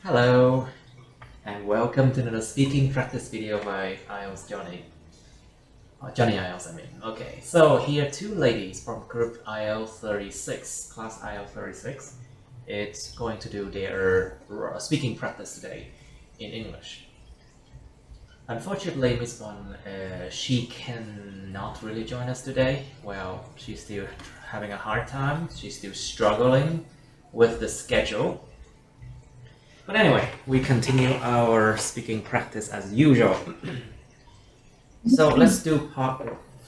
Hello, and welcome to another speaking practice video by IELTS Johnny. Johnny IELTS, I mean. Okay, so here are two ladies from group IELTS 36, class IELTS 36. It's going to do their speaking practice today in English. Unfortunately, Miss One, she cannot really join us today. Well, she's still having a hard time. She's still struggling with the schedule. But anyway, we continue our speaking practice as usual. So let's do part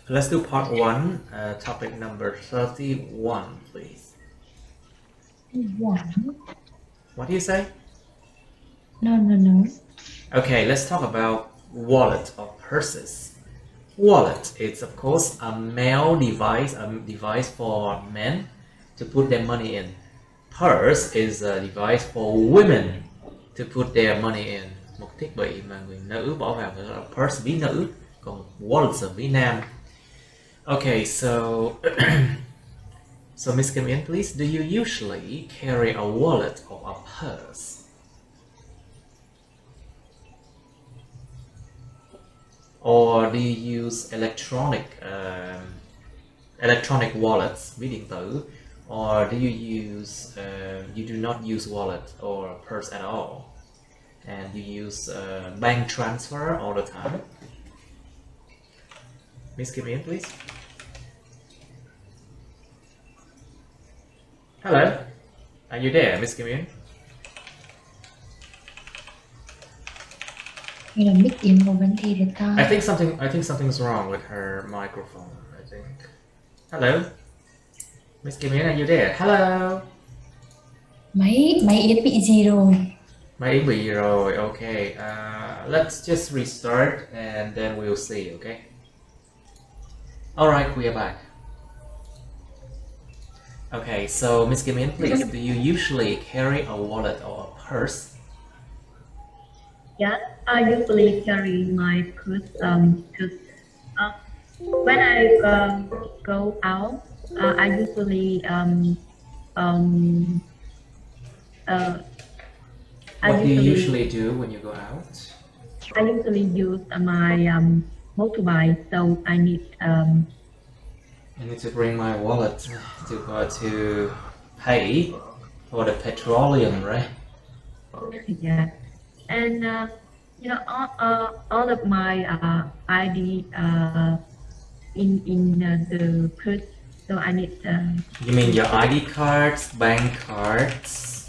one, topic number 31, please. One. What do you say? No. Okay, let's talk about wallet or purses. Wallet is of course a male device, a device for men to put their money in. Purse is a device for women to put their money in. Một thiết bị mà người nữ bỏ vào gọi là purse ví nữ, còn wallet là ví nam. Okay, so so Miss Kim In, please, do you usually carry a wallet or a purse? Or do you use electronic wallets, ví điện tử? Or do you use you do not use wallet or purse at all, and you use bank transfer all the time? Miss Kim In, please. Hello, are you there, Miss Kim In? Hay là mic in vào vấn đề được ta? I think something's wrong with her microphone. I think. Hello, Miss Kim In, are you there? Hello. Máy Yến bị gì rồi? Máy Yến bị rồi. Okay. Let's just restart and then we'll see. Okay. All right, we are back. Okay, so Miss Kim In, please, do you usually carry a wallet or a purse? Yeah, I usually carry my purse because when I go out, I usually What do you usually do when you go out? I usually use my motorbike, so I need I need to bring my wallet to pay for the petroleum, right? yeah, and all of my ID in the purse, so I need. You mean your ID cards, bank cards,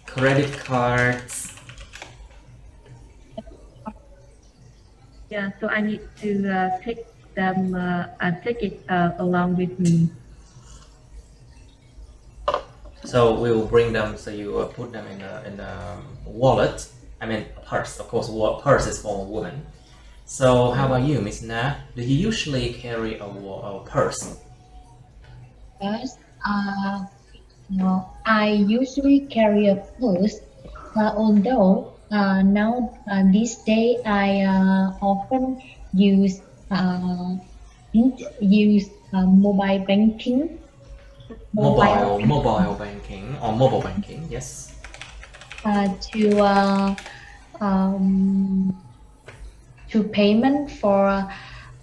credit cards? Yeah, so I need to take them, take it along with me. So we will bring them. So you put them in a wallet. I mean, purse. Of course, purse is for a woman. So how about you, Miss Na? Do you usually carry a purse? Yes. No, I usually carry a purse. Although now this day I often use mobile banking. Mobile banking or mobile banking, yes. To payment for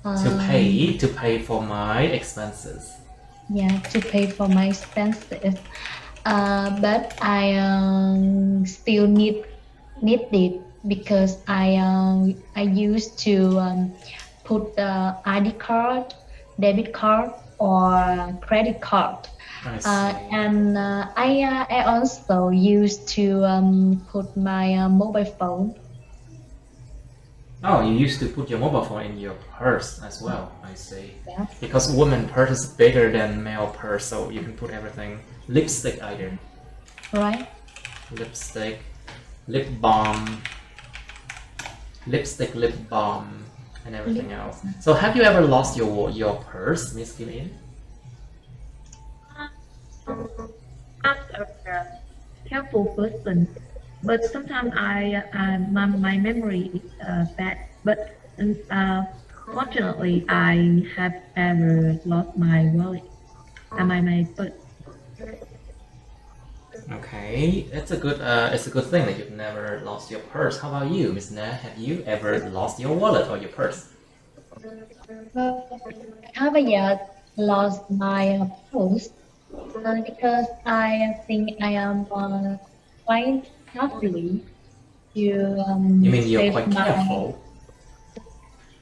To pay for my expenses. Yeah, to pay for my expenses. But I still need it because I used to put the ID card, debit card, or credit card. I see. And I also used to put my mobile phone. Oh, you used to put your mobile phone in your purse as well. I see. Yeah. Because woman purse is bigger than male purse, so you can put everything. Lipstick either. Right. Lipstick, lip balm, lipstick, lip balm, and everything else. So have you ever lost your purse, Miss Kim In? I'm a careful person, but sometimes my memory is bad. But fortunately, I have ever lost my wallet and my purse. Okay, it's a good thing that you've never lost your purse. How about you, Miss Na? Have you ever lost your wallet or your purse? How about you lost my purse because I think I am quite carefully to You mean you're save quite my careful?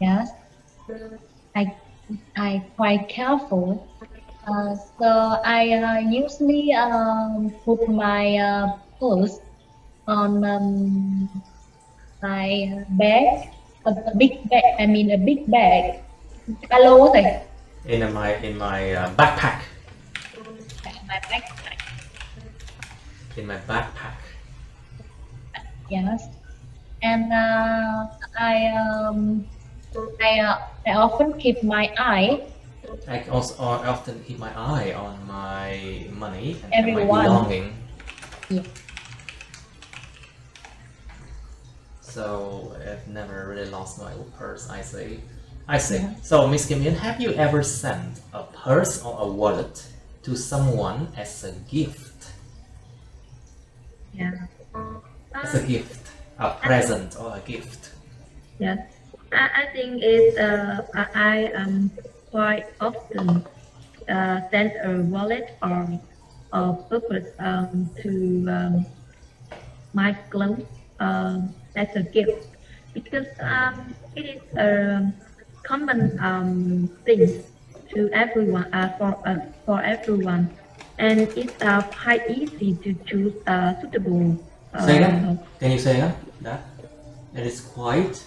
yes. I I quite careful. So I usually put my purse on my bag, a big bag. I mean a big bag. Ba lô thầy. In my backpack. My backpack. In my backpack. Yes, and I often keep my eye I also often keep my eye on my money and my everyone. belonging. Yeah. So I've never really lost my purse. I see. Yeah. So Miss Kim Yin, have you ever sent a purse or a wallet to someone as a gift? Yeah. As a gift, a present or a gift. Yes. I think it's I quite often send a wallet or a purpose to my clothes as a gift because it is a common thing to everyone for everyone, and it's quite easy to choose a suitable. Say again. Can you say again? That it is quite.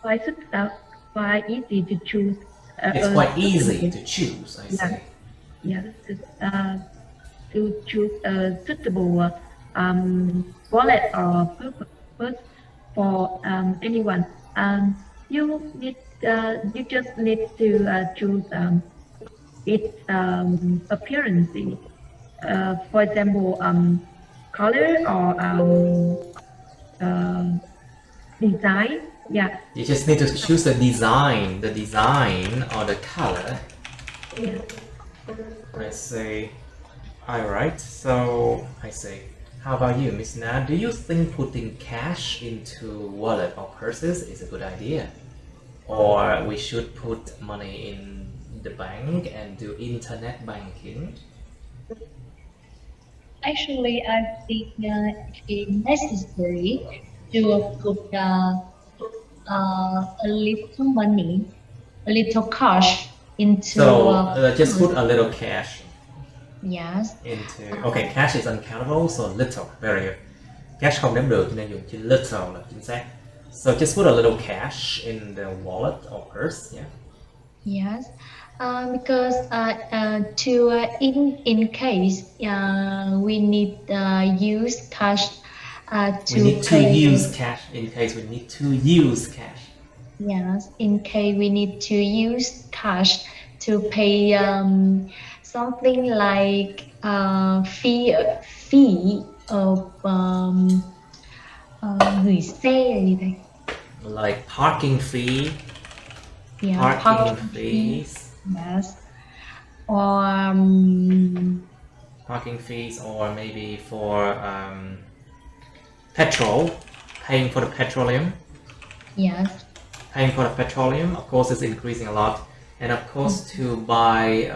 Quite easy to choose. It's quite easy to choose. I Yeah, say. yeah, to choose a suitable wallet or purpose for anyone. You just need to choose its appearance. For example, color or design. Yeah, You just need to choose the design or the color. yeah. I say. Alright, so I say. How about you, Miss Na? Do you think putting cash into wallet or purses is a good idea? Or we should put money in the bank and do internet banking? Actually, I think it's necessary to put a little money, a little cash into So just put purse. a little cash Yes. into. Okay, cash is uncountable, so little. Very good. Cash không đếm được cho nên dùng chữ little là chính xác. So just put a little cash in the wallet or purse, yeah. Yes. Because in case we need use cash to We need to pay. use cash in case we need to use cash. Yes, in case we need to use cash to pay something like fee of gửi xe là gì thầy? Like parking fee, Yeah, parking fees, yes, or parking fees, or maybe for petrol, paying for the petroleum. yes, Paying for the petroleum, of course, is increasing a lot, and of course to buy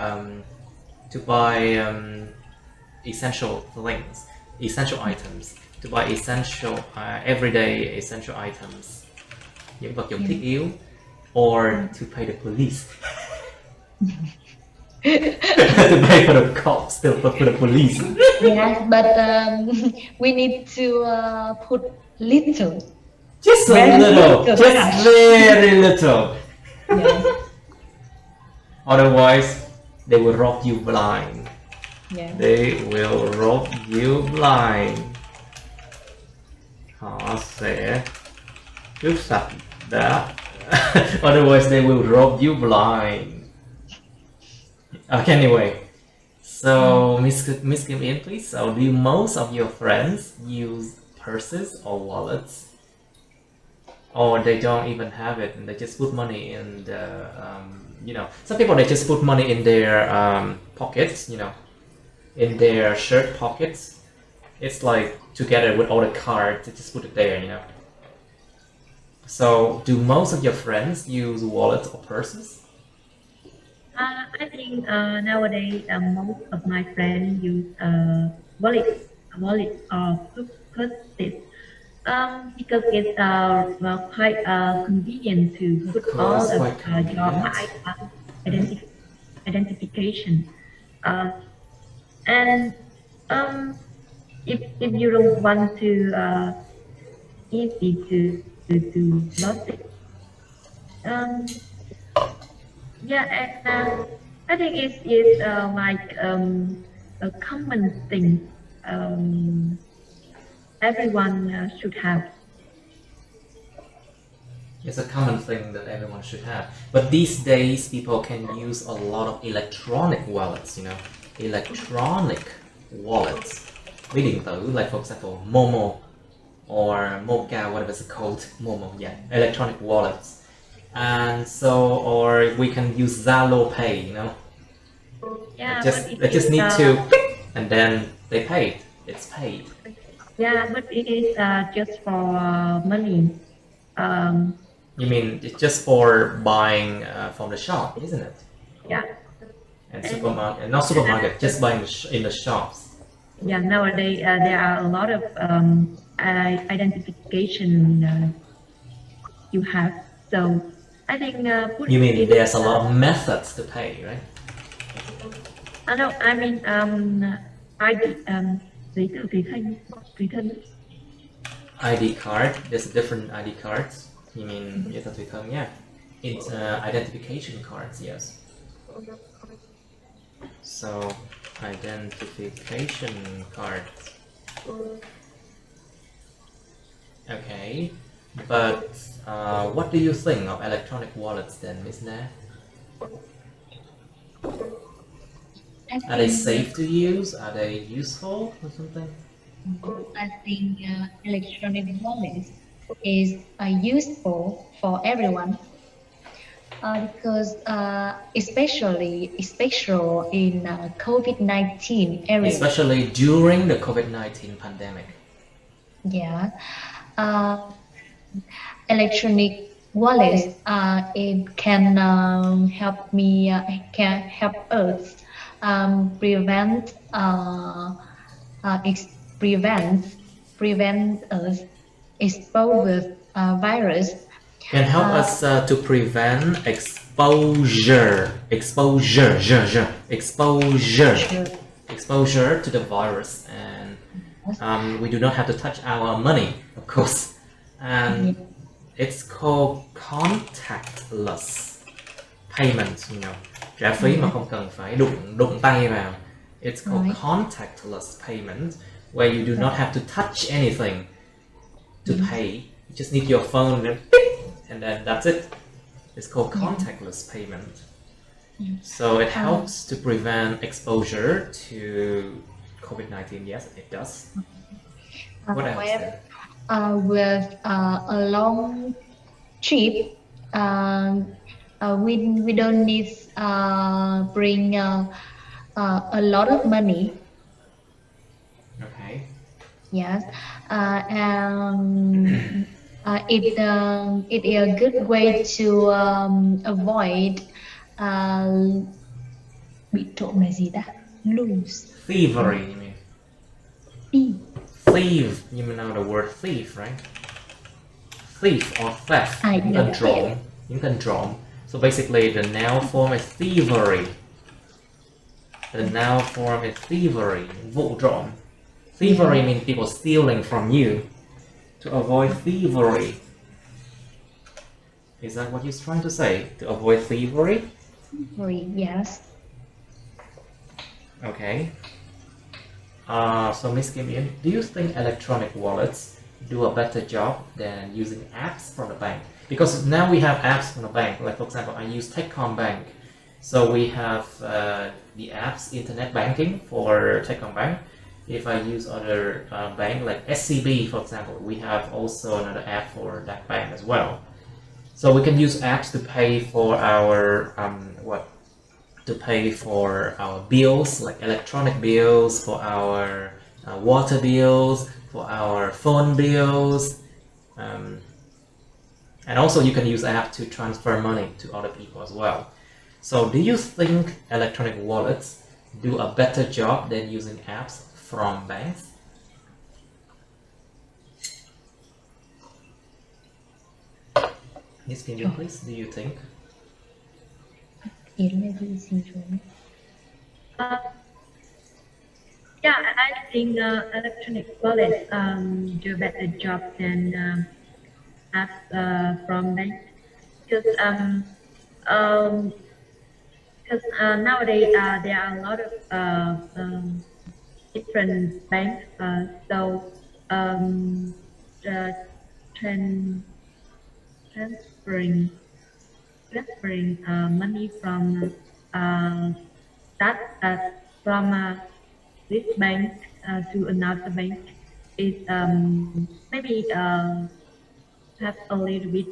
essential things, essential items, to buy essential everyday essential items, những vật dụng thiết yếu, or to pay the police. To pay for the cops, for the police. yes, but we need to put little. Just a Very little, little just cash. very little. Yes, Otherwise, they will rob you blind. yes. They will rob you blind. Họ sẽ cướp sạch đã. Otherwise, they will rob you blind. Okay, anyway. So, Miss Kim In, please. So, do most of your friends use purses or wallets? Or they don't even have it and they just put money in the, some people they just put money in their pockets, in their shirt pockets, It's like together with all the cards, you just put it there, you know. So, do most of your friends use wallets or purses? I think nowadays most of my friends use wallet or purses because it's well, quite convenient to Of put all course, of quite your convenient. identification. Uh, and if you don't want to easy to lost it. Um, yeah, and I think it's like a common thing everyone should have. It's a common thing that everyone should have. But these days, people can use a lot of electronic wallets, you know. Electronic wallets. Ví điện tử, like for example, Momo or Mocha, whatever it's called. Momo, yeah. Electronic wallets. And so, or we can use Zalo Pay, you know. Yeah, They just need to, and then they pay. It's paid. Yeah, but it is just for money. You mean it's just for buying from the shop, isn't it? Yeah. And supermarket, not supermarket, just buying in the shops. Yeah, nowadays there are a lot of identification you have. So I think You mean there's a lot of methods to pay, right? No, I mean ID giấy tờ tùy thân. ID card, there's different ID cards. You mean giấy tờ tùy thân, yeah. It's identification cards, yes. So, identification cards. Okay, but what do you think of electronic wallets then, Miss Na? Are they safe to use? Are they useful or something? I think electronic wallets is useful for everyone because especially in COVID-19 area. Especially during the COVID-19 pandemic. Yeah. Electronic wallets it can help me can help us prevent us exposed with virus. Can help us to prevent exposure to the virus, and we do not have to touch our money, of course. And it's called contactless payment, you know. Trả phí mà không cần phải đụng tay vào. It's called contactless payment, where you do not have to touch anything to pay. You just need your phone and then that's it. It's called contactless payment. So it helps to prevent exposure to COVID-19. Yes, it does. What else then? With a long trip, we don't need bring a lot of money. Okay. Yes, it is a good way to avoid bị trộm là gì ta? Lose. Thievery, you mean? Thief, you know the word thief, right? Thief or theft. Những cần trộm. So basically the noun form is thievery. The noun form is thievery, vụ trộm. Thievery means people stealing from you. To avoid thievery. Is that what you're trying to say? To avoid thievery? Thievery, yes. Okay. So Miss Kim Yen, do you think electronic wallets do a better job than using apps from the bank? Because now we have apps from the bank. Like for example, I use Techcom Bank. So we have the apps, internet banking for Techcom Bank. If I use other bank like SCB, for example, we have also another app for that bank as well. So we can use apps to pay for our bills, like electronic bills, for our water bills, for our phone bills, and also you can use app to transfer money to other people as well. So do you think electronic wallets do a better job than using apps from banks? Miss Kim, please, do you think? Yeah, I think electronic wallets do a better job than apps from banks because nowadays there are a lot of different banks. So the tran transferring money from that from this bank to another bank is maybe have a little bit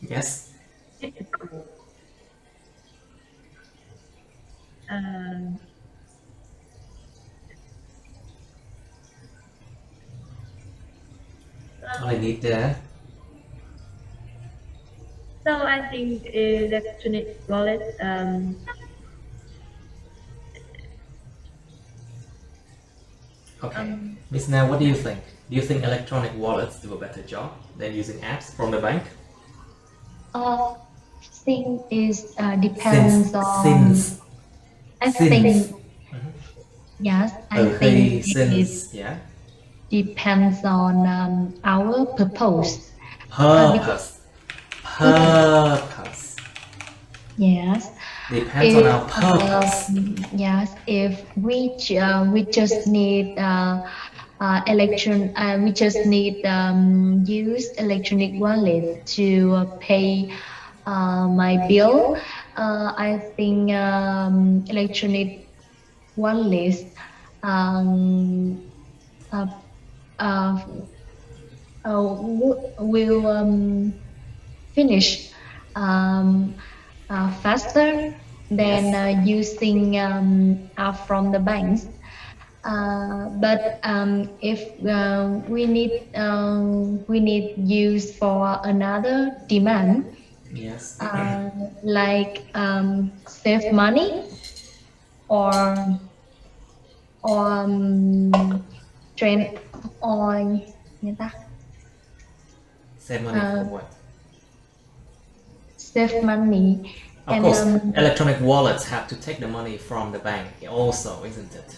Yes. difficult. I need that. So I think electronic wallet Okay. Miss Now, what do you think? Do you think electronic wallets do a better job than using apps from the bank? Think is depends on. Since. I Since. think yes. I think it Since, yeah. depends on our purpose. Purpose. Purpose. Yes. Depends on our purpose. Yes. If we just need we just need use electronic wallet to pay my bill. I think electronic wallet uh, uh, will finish faster than using app from the banks. But if we need use for another demand, Yes. like save money or train or người ta Save money for what? save money. Of course, electronic wallets have to take the money from the bank also, isn't it?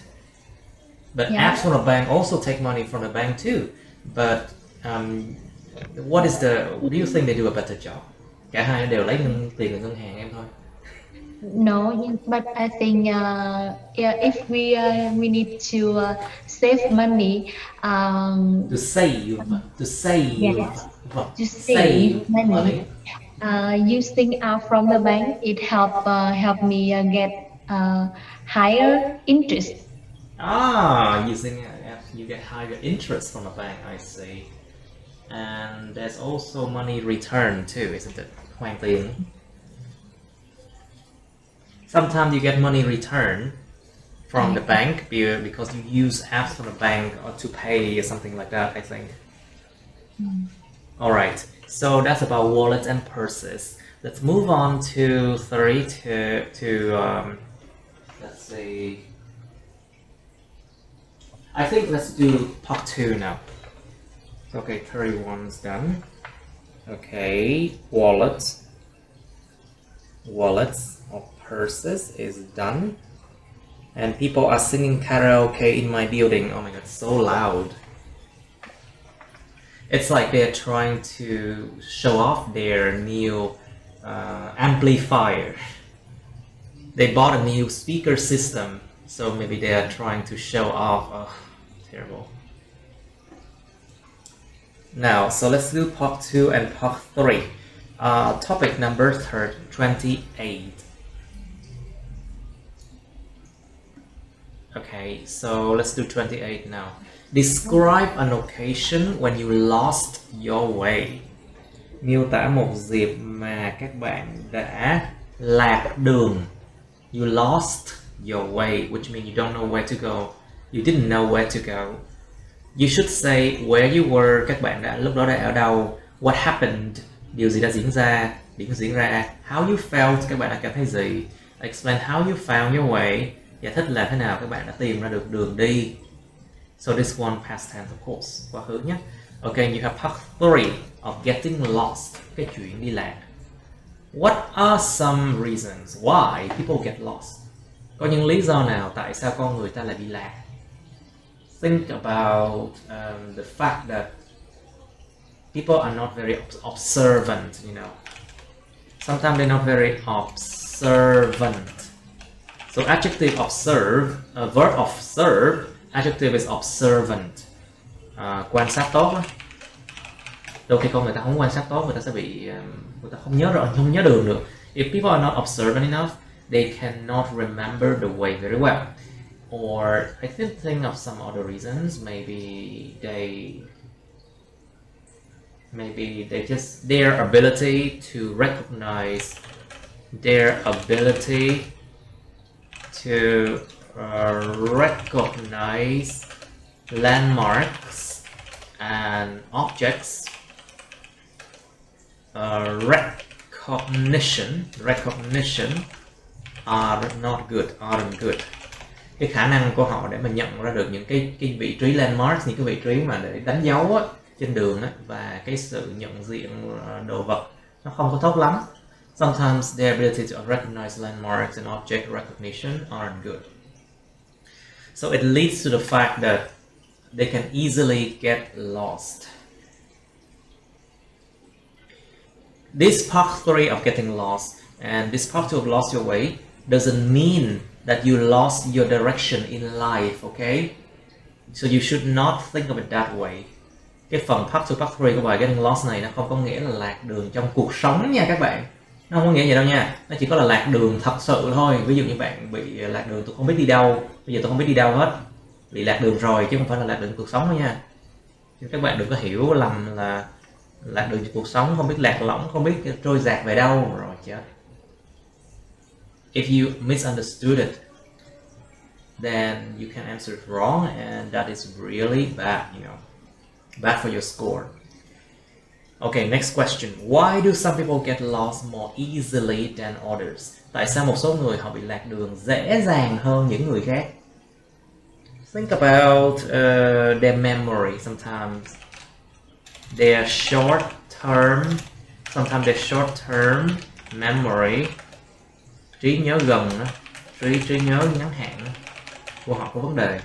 But apps from the bank also take money from the bank too. But do you think they do a better job? Cả hai đều lấy tiền từ ngân hàng em thôi. No, but I think if we need to save money, to save money. Using from the bank, it help me get higher interest. Using app, you get higher interest from the bank. I see. And there's also money return too, isn't it? Hoàn tiền. Sometimes you get money return from the bank because you use apps from the bank or to pay or something like that, I think. All right, so that's about wallets and purses. Let's move on to let's see. I think let's do part 2 now. Okay, 31's done. Okay, wallets or purses is done. And people are singing karaoke in my building. Oh my god, so loud. It's like they're trying to show off their new amplifier. They bought a new speaker system, so maybe they are trying to show off. Oh, terrible. Now, so let's do part 2 and part 3. Topic number 28. Okay, so let's do 28 now. Describe an occasion when you lost your way. Miêu tả một dịp mà các bạn đã lạc đường. You lost your way, which means you don't know where to go. You didn't know where to go. You should say where you were. Các bạn đã lúc đó đã ở đâu. What happened? Điều gì đã diễn ra? How you felt? Các bạn đã cảm thấy gì? Explain how you found your way. Giải thích là thế nào các bạn đã tìm ra được đường đi. So this one past tense of course, quá khứ nhé. Okay, you have part 3 of getting lost. Cái chuyện đi lạc. What are some reasons why people get lost? Có những lý do nào tại sao con người ta lại bị lạc? Think about the fact that people are not very observant, you know. Sometimes they're not very observant. So adjective observe, verb observe, adjective is observant. Quan sát tốt đó. Đôi khi con người ta không quan sát tốt, người ta sẽ bị người ta không nhớ đường được. If people are not observant enough, they cannot remember the way very well. Or I think of some other reasons. Maybe they just their ability to recognize landmarks and objects. Recognition aren't good. Cái khả năng của họ để mà nhận ra được những cái vị trí landmarks, những cái vị trí mà để đánh dấu á, trên đường á, và cái sự nhận diện đồ vật nó không có tốt lắm. Sometimes their ability to recognize landmarks and object recognition aren't good. So it leads to the fact that they can easily get lost. This part 3 of getting lost and this part 2 of lost your way doesn't mean that you lost your direction in life, okay? So you should not think of it that way. Cái phần part 2, part 3 của bài getting lost này nó không có nghĩa là lạc đường trong cuộc sống nha các bạn. Nó không có nghĩa vậy đâu nha. Nó chỉ có là lạc đường thật sự thôi. Ví dụ như bạn bị lạc đường, tôi không biết đi đâu. Bây giờ tôi không biết đi đâu hết. Bị lạc đường rồi chứ không phải là lạc đường cuộc sống đâu nha. Chứ các bạn đừng có hiểu lầm là lạc đường trong cuộc sống, không biết lạc lõng, không biết trôi dạt về đâu rồi chết. If you misunderstood it, then you can answer it wrong, and that is really bad, you know, bad for your score. Okay, next question. Why do some people get lost more easily than others? Tại sao một số người họ bị lạc đường dễ dàng hơn những người khác? Think about their memory. Sometimes their short-term memory, trí nhớ gần, trí nhớ ngắn hạn của họ có vấn đề.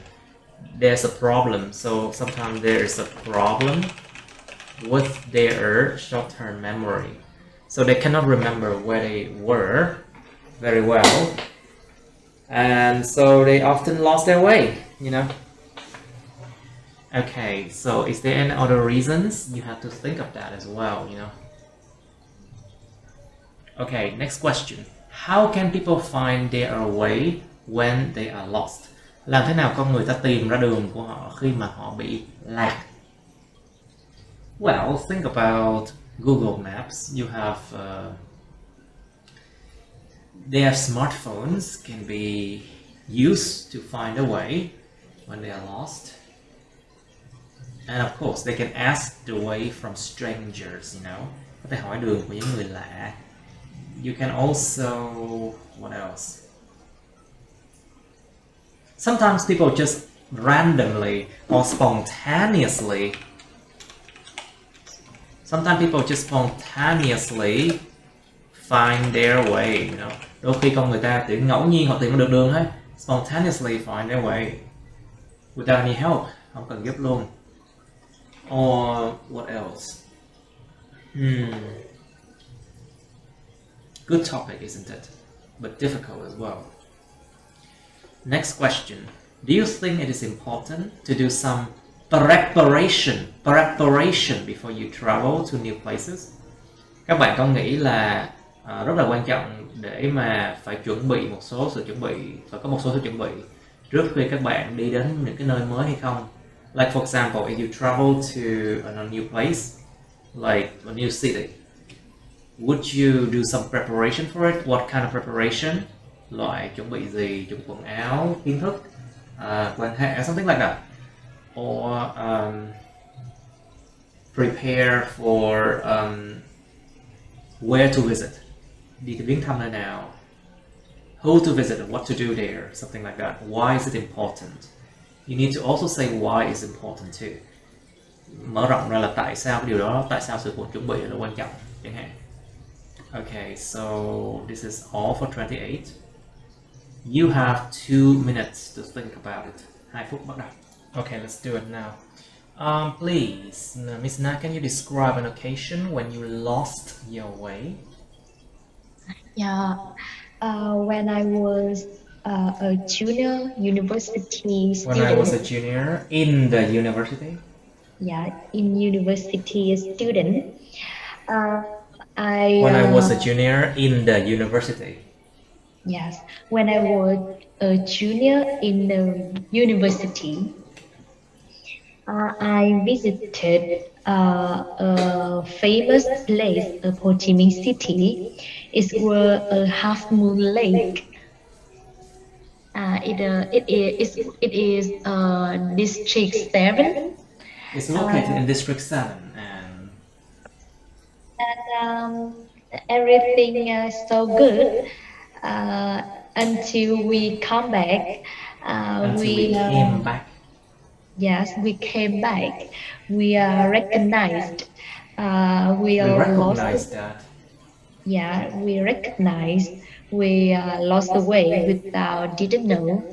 There's a problem. So sometimes there is a problem with their short-term memory. So they cannot remember where they were very well. And so they often lost their way, you know. Okay, so is there any other reasons? You have to think of that as well, you know. Okay, next question. How can people find their way when they are lost? Làm thế nào con người ta tìm ra đường của họ khi mà họ bị lạc? Well, think about Google Maps. You have their smartphones can be used to find a way when they are lost. And of course, they can ask the way from strangers, you know. Có thể hỏi đường của những người lạ. You can also, what else? Sometimes people just randomly or spontaneously find their way, you know. Đôi khi con người ta tự ngẫu nhiên họ tìm được đường hết. Spontaneously find their way without any help, không cần giúp luôn. Or what else? Good topic, isn't it? But difficult as well. Next question. Do you think it is important to do some preparation before you travel to new places? Các bạn có nghĩ là rất là quan trọng để mà phải chuẩn bị một số sự chuẩn bị, phải có một số sự chuẩn bị trước khi các bạn đi đến những cái nơi mới hay không? Like for example, if you travel to a new place, like a new city, Would you do some preparation for it? What kind of preparation? Loại chuẩn bị gì? Chuẩn quần áo, kiến thức, quan hệ, something like that. Or prepare for where to visit. Đi viếng thăm nơi nào. Who to visit and what to do there. Something like that. Why is it important? You need to also say why it's important too. Mở rộng ra là tại sao cái điều đó, tại sao sự chuẩn bị là quan trọng chẳng hạn. Okay, so this is all for 28. You have 2 minutes to think about it. 2 phút bắt đầu. Okay, let's do it now. Please, Miss Na, can you describe an occasion when you lost your way? Yeah, when I was a junior university When student. I was a junior in the university? Yeah, in university student. When I was a junior in the university. Yes, when I was a junior in the university, I visited a famous place, Ho Chi Minh City. It was a half moon lake. It is District 7. It's located in District 7 and everything is so good until we come back. we came back. Yes, we came back. We are recognized. We We are recognized lost. that. Yeah, we recognized. We lost the way without didn't know.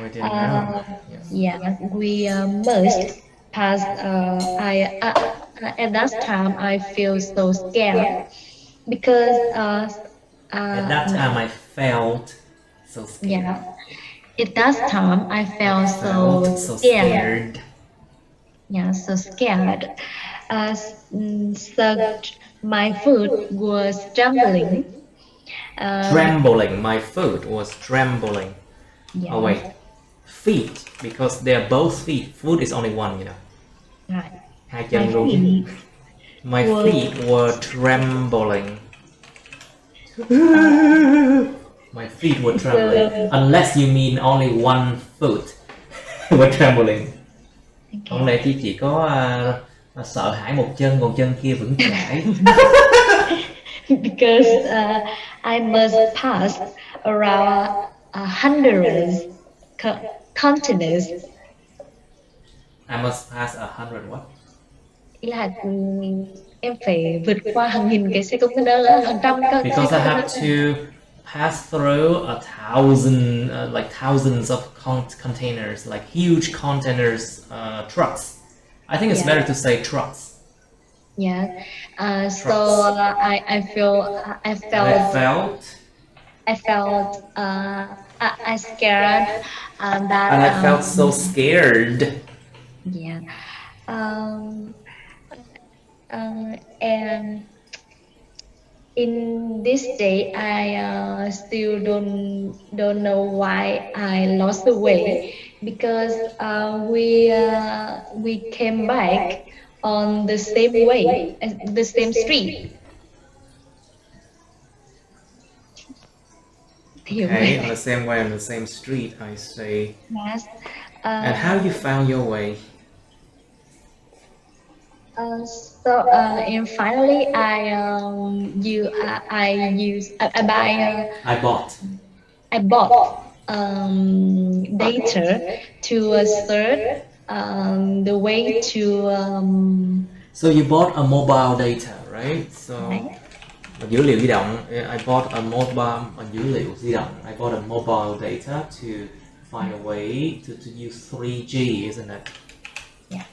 We didn't know. Yes. Yeah, we must pass. At that time, I feel so scared because At that time, I felt so scared. yeah. At that time, I felt so scared. Yeah, so scared. So my foot was trembling. Trembling. My foot was trembling. Yeah. Oh wait, feet, because they're both feet. Foot is only one, you know. Right. Hai chân luôn. My feet were trembling. My feet were trembling. Unless you mean only one foot were trembling. Không lẽ chỉ có sợ hãi một chân, còn chân kia vững chãi. Because I must pass around hundreds continents. I must pass 100 what? Ý là em phải vượt qua hàng nghìn cái xe container, hàng trăm cơ. Because I have to pass through 1,000, like thousands of containers, like huge containers, trucks. I think it's better to say trucks. Yeah. So I scared that. And I felt so scared. Yeah. And in this day, I still don't know why I lost the way, because we came back on the same way, the same street. Okay, on the same way, on the same street, I say. Yes. And how you found your way? And finally, I bought data to search the way to. So you bought a mobile data, right? So Right. dữ liệu di động. I bought a dữ liệu di động. I bought a mobile data to find a way to use 3G, isn't it? Yeah.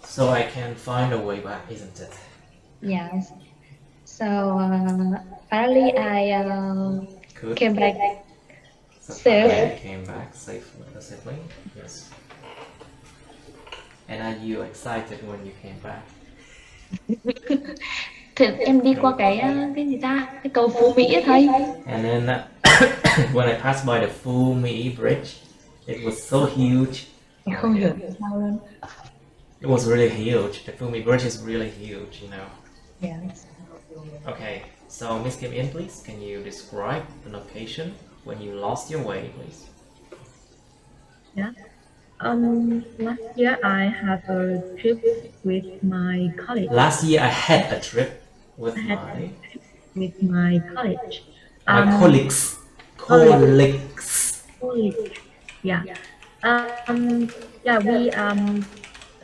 So I can find a way back, isn't it? Yes. So finally, I came back. So Safe. finally I came back safely. Yes. And are you excited when you came back? Thì em đi qua cái gì ta, cái cầu Phú Mỹ á thầy. And then when I passed by the Phu Mi Bridge, it was so huge. Không hiểu sao luôn. It was really huge. The Phu Mi Bridge is really huge, you know. Yes. Okay, so Miss Kim In, please, can you describe an occasion when you lost your way, please? Yeah. Last year I had a trip with my college. Last year I had a trip with I had my with my college. my Um, colleagues. college, Colleagues. college. Yeah. Yeah. We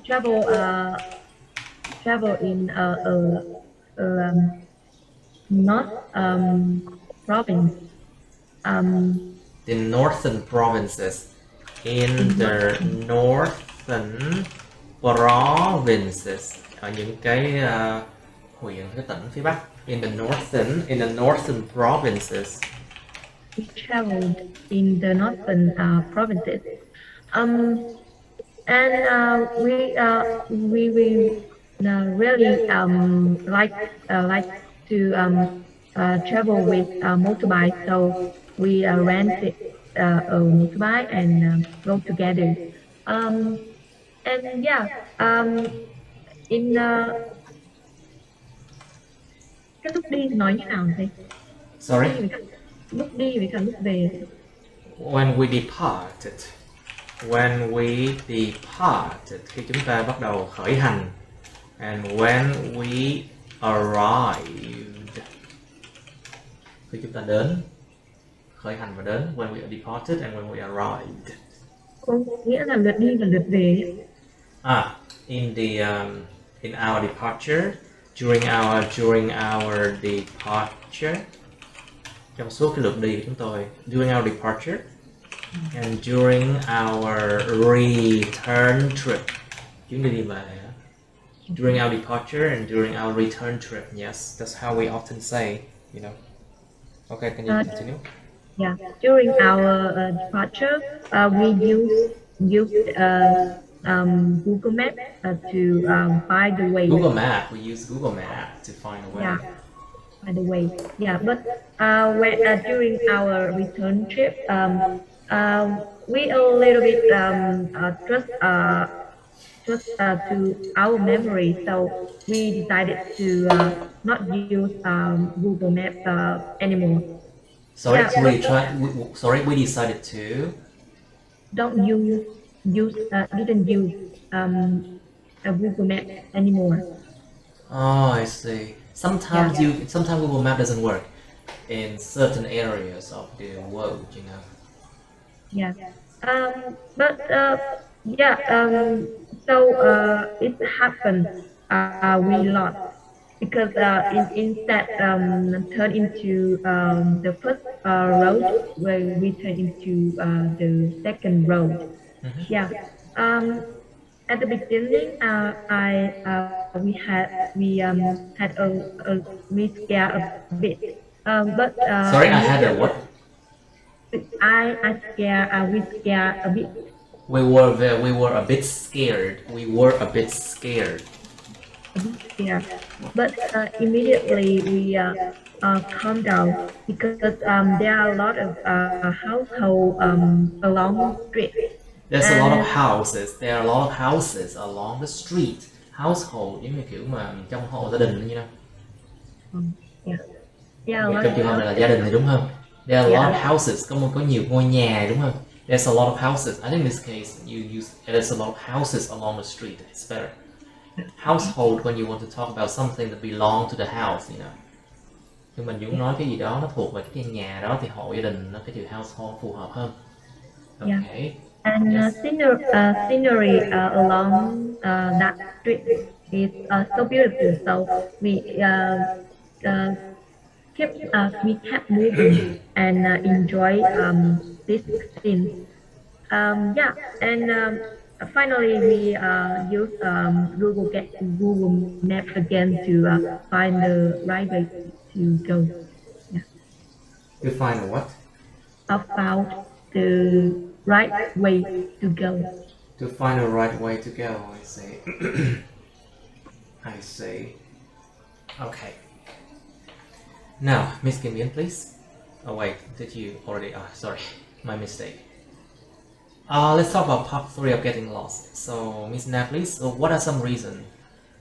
travel travel in north province. Um, The northern provinces. In in the northern provinces, ở những cái huyện, cái tỉnh phía bắc. In the northern provinces. we traveled in the northern provinces. Um, and we really like to travel with motorbike. So we rented a motorbike and go together. Um, and yeah, in cái lúc đi nói như nào thế? Sorry. Lúc đi với cả lúc về. When we departed. When we departed, khi chúng ta bắt đầu khởi hành. And when we arrived, khi chúng ta đến, khởi hành và đến. When we departed and when we arrived. Có nghĩa là lượt đi và lượt về. In our departure, during our departure, trong suốt cái lượt đi của chúng tôi, during our departure and during our return trip, chuyến đi về. During our departure and during our return trip, yes, that's how we often say, you know. Okay, can you continue? Yeah, during our departure, we used Google Map to find the way. Google Map. We use Google Map to find a way. Yeah, find the way. Yeah, but when during our return trip, we a little bit trust to our memory, so we decided to not use Google Map anymore. Sorry, Yeah, we decided to don't didn't use a Google Map anymore. Oh, I see. Sometimes Google Map doesn't work in certain areas of the world, you know. Yeah. But yeah. So it happened. We lost because instead turn into the first road where we turn into the second road. Yeah. At the beginning, we scared a bit. But Sorry, I had a what? I scared. We scared a bit. We were a bit scared. We were a bit scared. Yeah, but immediately we calm down because there are a lot of household along the street. There's a lot of houses. There are a lot of houses along the street. Household giống như kiểu mà trong hộ gia đình như nào? Yeah. Yeah. Trong trường hợp này là gia đình thì đúng không? There are a lot of houses. Có nhiều ngôi nhà đúng không? There's a lot of houses. I think in this case you use there's a lot of houses along the street. It's better. Household when you want to talk about something that belong to the house, you know. Nhưng mình muốn nói cái gì đó nó thuộc về cái nhà đó thì hộ gia đình nó cái từ household phù hợp hơn. Okay. And scenery along that street is so beautiful. So we kept moving and enjoy this scene. Yeah, and finally we use Google Map again to find the right way to go. Yeah. To find a what? About the right way to go. To find the right way to go, I see. I see. Okay. Now, Miss Kim Yen, please. Oh wait, did you already? Sorry, my mistake. Let's talk about part 3 of getting lost. So, Miss Na, please. So what are some reasons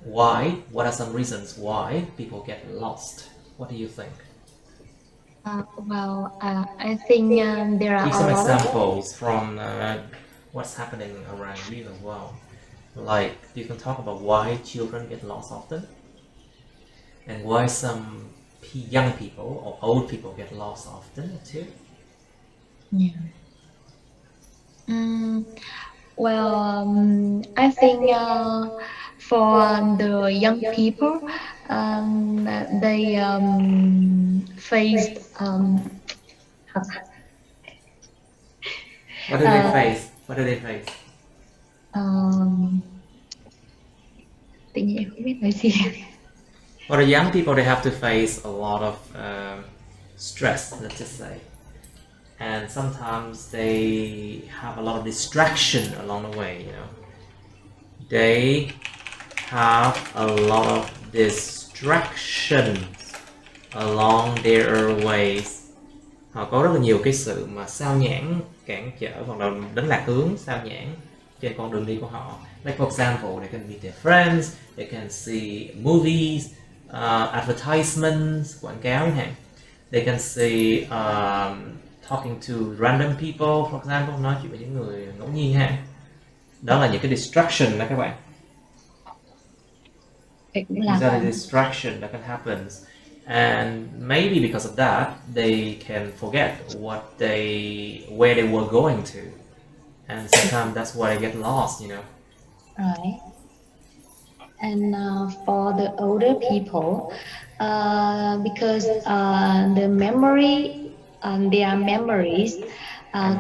Why? What are some reasons why people get lost? What do you think? I think there are Give a some lot of examples from what's happening around you as well. Like, you can talk about why children get lost often, and why some young people or old people get lost often too. yeah. I think for the young people, they faced What do they face? What do they face? tự nhiên em không biết nói gì. For the young people, they have to face a lot of stress, let's just say. And sometimes they have a lot of distraction along the way, you know. They have a lot of distractions along their ways. Họ có rất là nhiều cái sự mà sao nhãng, cản trở hoặc là đánh lạc hướng, sao nhãng trên con đường đi của họ. Like for example, they can meet their friends, they can see movies, advertisements, quảng cáo chẳng hạn. They can see talking to random people, for example, nói chuyện với những người ngẫu nhiên ha. Đó là những cái distraction đó các bạn. These are the distraction that can happen. And maybe because of that, they can forget where they were going to. And sometimes that's why they get lost, you know. Right. And for the older people, because their memories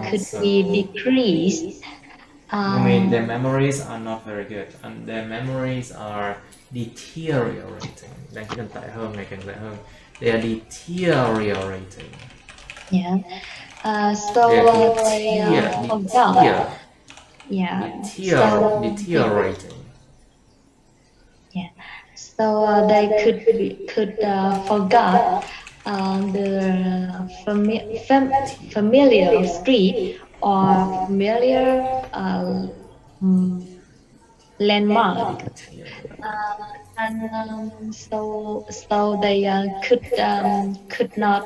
could Also, be decreased. I mean, their memories are not very good, and their memories are deteriorating. Đang trở nên tệ hơn, ngày càng tệ hơn. They are deteriorating. Yeah. So they forgot. Yeah. Deteriorating. Yeah. So they could forgot the familiar street or familiar landmark, and so they could not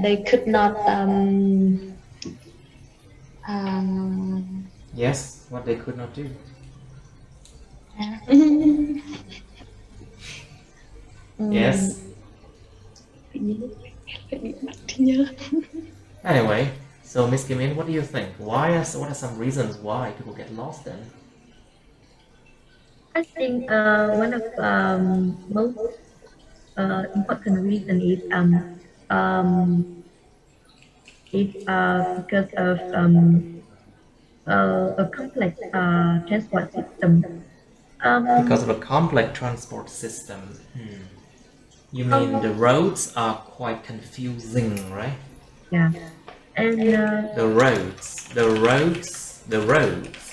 they could not Yes, what they could not do. Yes. Anyway, so Miss Kim In, what do you think? What are some reasons why people get lost then? I think one of most important reason is because of a complex transport system. Because of a complex transport system. You mean the roads are quite confusing, right? Yeah, and The roads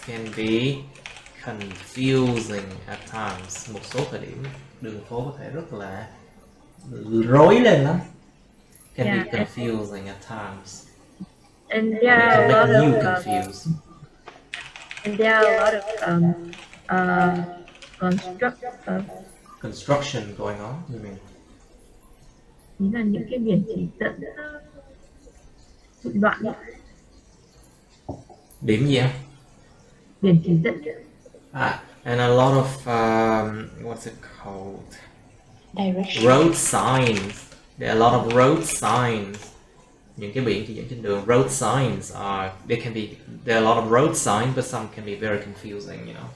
can be confusing at times. Một số thời điểm đường phố có thể rất là rối lên lắm. Can be confusing at times. And there are a lot you of confused. and there are a lot of Construction going on, you mean? Chính là những cái biển chỉ dẫn loạn ấy. Điểm gì em? Biển chỉ dẫn. And a lot of what's it called? Direction. Road signs. There are a lot of road signs. Những cái biển chỉ dẫn trên đường. Road signs there are a lot of road signs, but some can be very confusing, you know.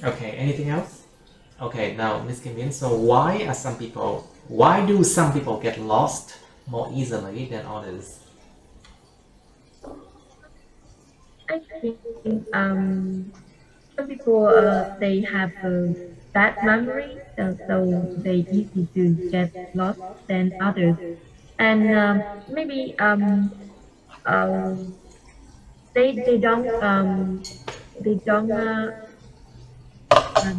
Okay, anything else? Okay, now Miss Kim In, so why do some people get lost more easily than others? I think some people they have a bad memory, so they easy to get lost than others, and maybe they don't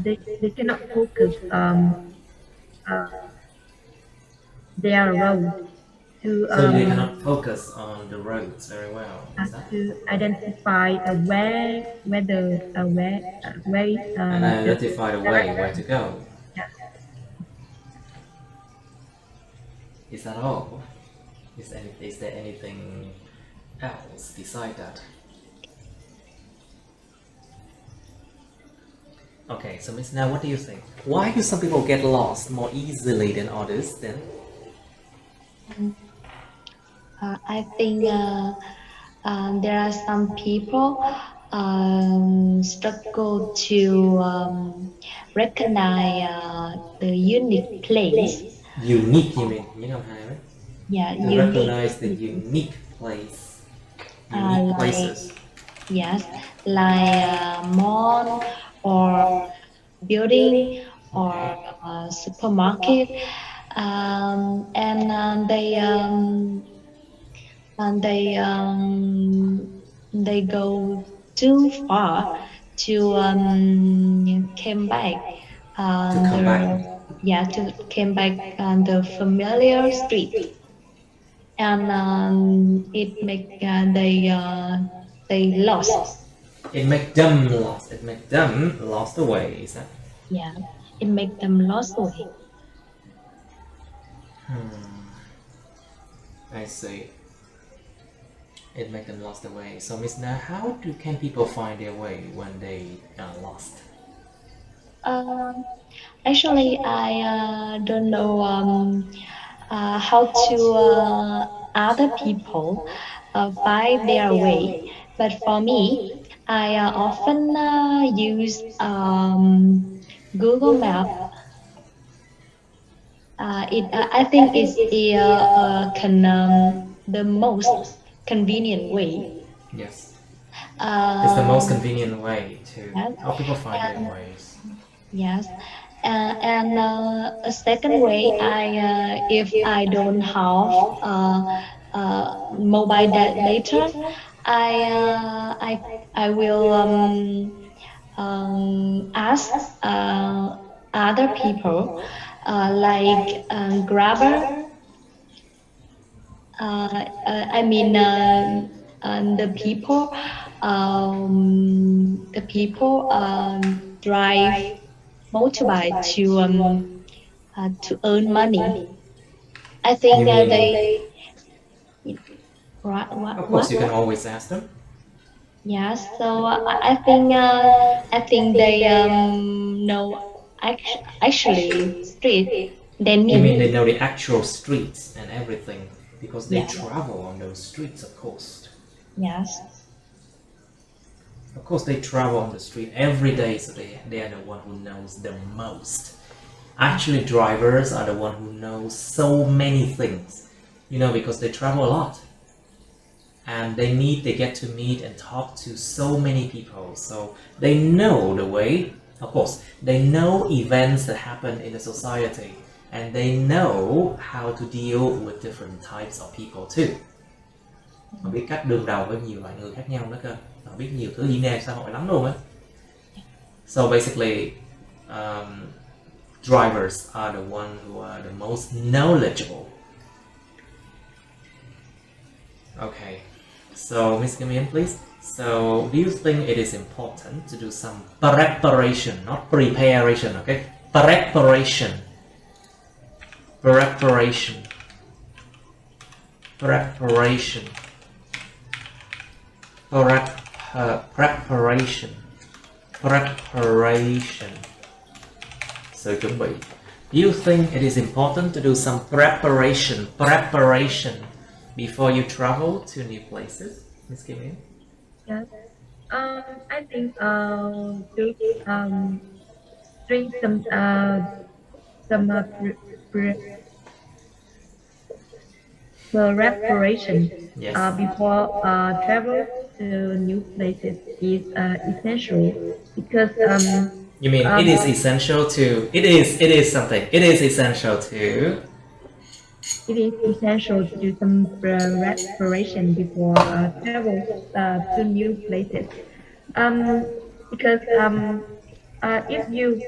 they cannot focus their road. to So you cannot focus on the roads very well. Is that? to identify where the way And the identify the way where to go. yeah. Is that all? Is there anything else beside that? Okay, so Miss Now, what do you think? Why do some people get lost more easily than others then? I think there are some people struggle to recognize the unique place. Unique, you mean? You know how, right? Yeah, To unique. recognize the unique place. Unique Like places. yes, like mall or building or Okay. supermarket, and and they go too far to came back To come back. the yeah to came back on the familiar street, and it make they lost. It make them lost. It make them lost the way, is that? Yeah, it make them lost away. I see. It make them lost the way. So Miss Na, how can people find their way when they are lost? Um, Actually, I don't know how to other people find their way, but for me, I often use Google Map. I think it's the most convenient way. Yes. It's the most Um, convenient way to yes, help people find their and ways. yes, and a second way, if I don't have mobile data, I I will ask other people like Grabber. I mean the people drive motorbike to earn money. I You think mean? they what Of what course, you can always ask them. yes. So I think they know actually street than You mean me. they know the actual streets and everything because they Yeah. travel on those streets, of course. Yes. Of course, they travel on the street every day, so they are the one who knows the most. Actually, drivers are the one who know so many things, because they travel a lot. And they get to meet and talk to so many people, so they know the way. Of course, they know events that happen in the society, and they know how to deal with different types of people too. Họ biết cách đương đầu với nhiều loại người khác nhau nữa cơ. Họ biết nhiều thứ diễn ra xã hội lắm luôn á. So basically, drivers are the one who are the most knowledgeable. Okay. So, Miss Gamian, please. So, do you think it is important to do some preparation, not preparation, okay? Preparation. Preparation. Preparation. Preparation. Preparation. So, chuẩn bị. Do you think it is important to do some preparation before you travel to new places, Miss Kim? Yes. I think to drink some preparation Yes. before travel to new places is essential because You mean it is essential to? It is something. It is essential to. it is essential to do some preparation before travel to new places. Um, because if you,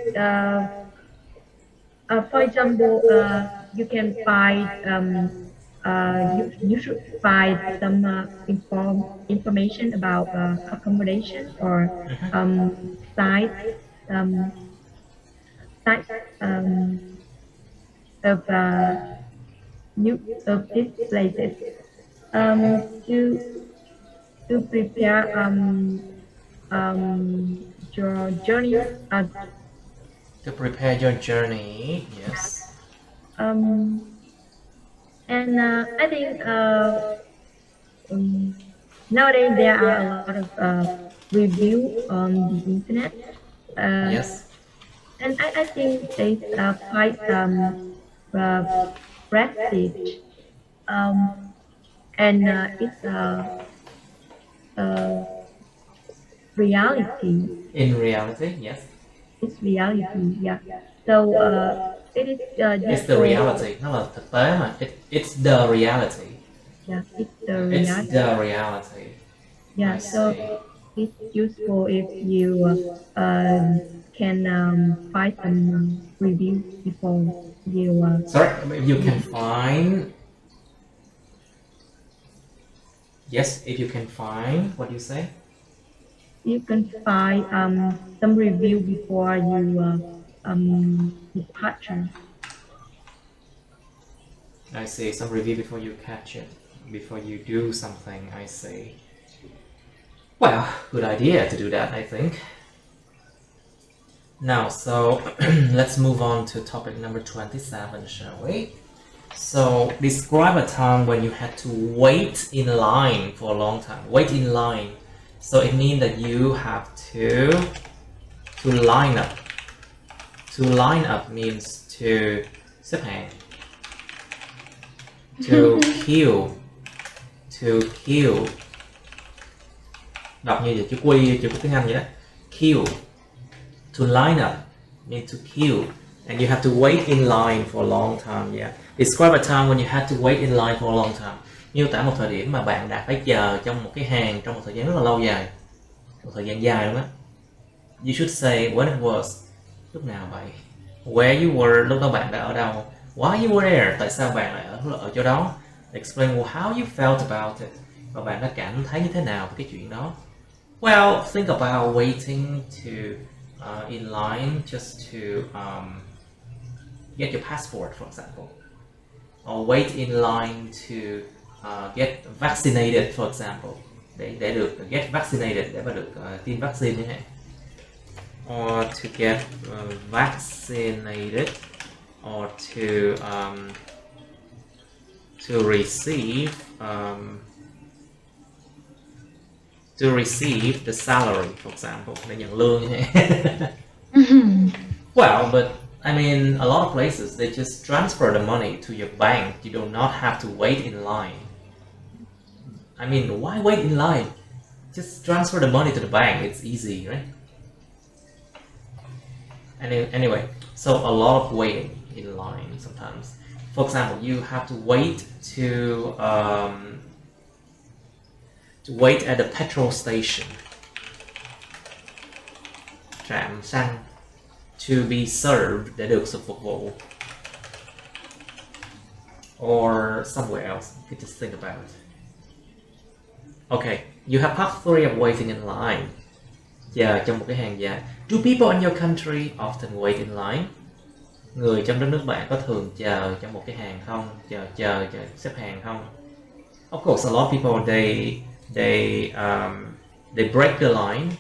for example, you can buy you should find some information about accommodation or sites um, sites of new of these places to prepare your journey. To prepare your journey, yes. Um, and I think nowadays there are a lot of review on the internet. Yes. And I think it's quite uh, prestige, um, and it's a reality. In reality, yes. It's reality, yeah. So it is It's the useful. reality. Nó là thực tế mà. It's the reality. Yeah, it's the It's reality. the reality. Yeah, I so see. it's useful if you can find some review before you. Sorry, if you can find. Yes, if you can find. What do you say? You can find some review before you departure. I see. Some review before you catch it. Before you do something, I see. Well, good idea to do that, I think. Now, so let's move on to topic number 27, shall we? So, describe a time when you had to wait in line for a long time. Wait in line. So it means that you have to line up. To line up means to xếp hàng. To queue. To queue. Đọc như vậy chữ Q, chữ tiếng Anh vậy đó. Queue. To line up means to queue. And you have to wait in line for a long time, yeah. Describe a time when you had to wait in line for a long time. Miêu tả một thời điểm mà bạn đã phải chờ trong một cái hàng trong một thời gian rất là lâu dài. Một thời gian dài luôn á. You should say when it was. Lúc nào vậy? Where you were, lúc đó bạn đã ở đâu? Why you were there, tại sao bạn lại ở chỗ đó? Explain how you felt about it. Và bạn đã cảm thấy như thế nào về cái chuyện đó? Well, think about waiting to in line just to get your passport, for example, or wait in line to get vaccinated, for example, để được get vaccinated, để mà được tiêm vaccine chẳng hạn, or to get vaccinated, or to receive the salary, for example, để nhận lương chẳng hạn. Well, but I mean, a lot of places they just transfer the money to your bank. You do not have to wait in line. I mean, why wait in line? Just transfer the money to the bank. It's easy, right? Anyway, so a lot of waiting in line sometimes. For example, you have to wait to wait at the petrol station. Trạm xăng. To be served, để được sự phục vụ. Or somewhere else, you could just think about it. Okay, you have part 3 of waiting in line. Chờ trong một cái hàng dài. Do people in your country often wait in line? Người trong đất nước bạn có thường chờ trong một cái hàng không? Chờ xếp hàng không? Of course, a lot of people they break the line.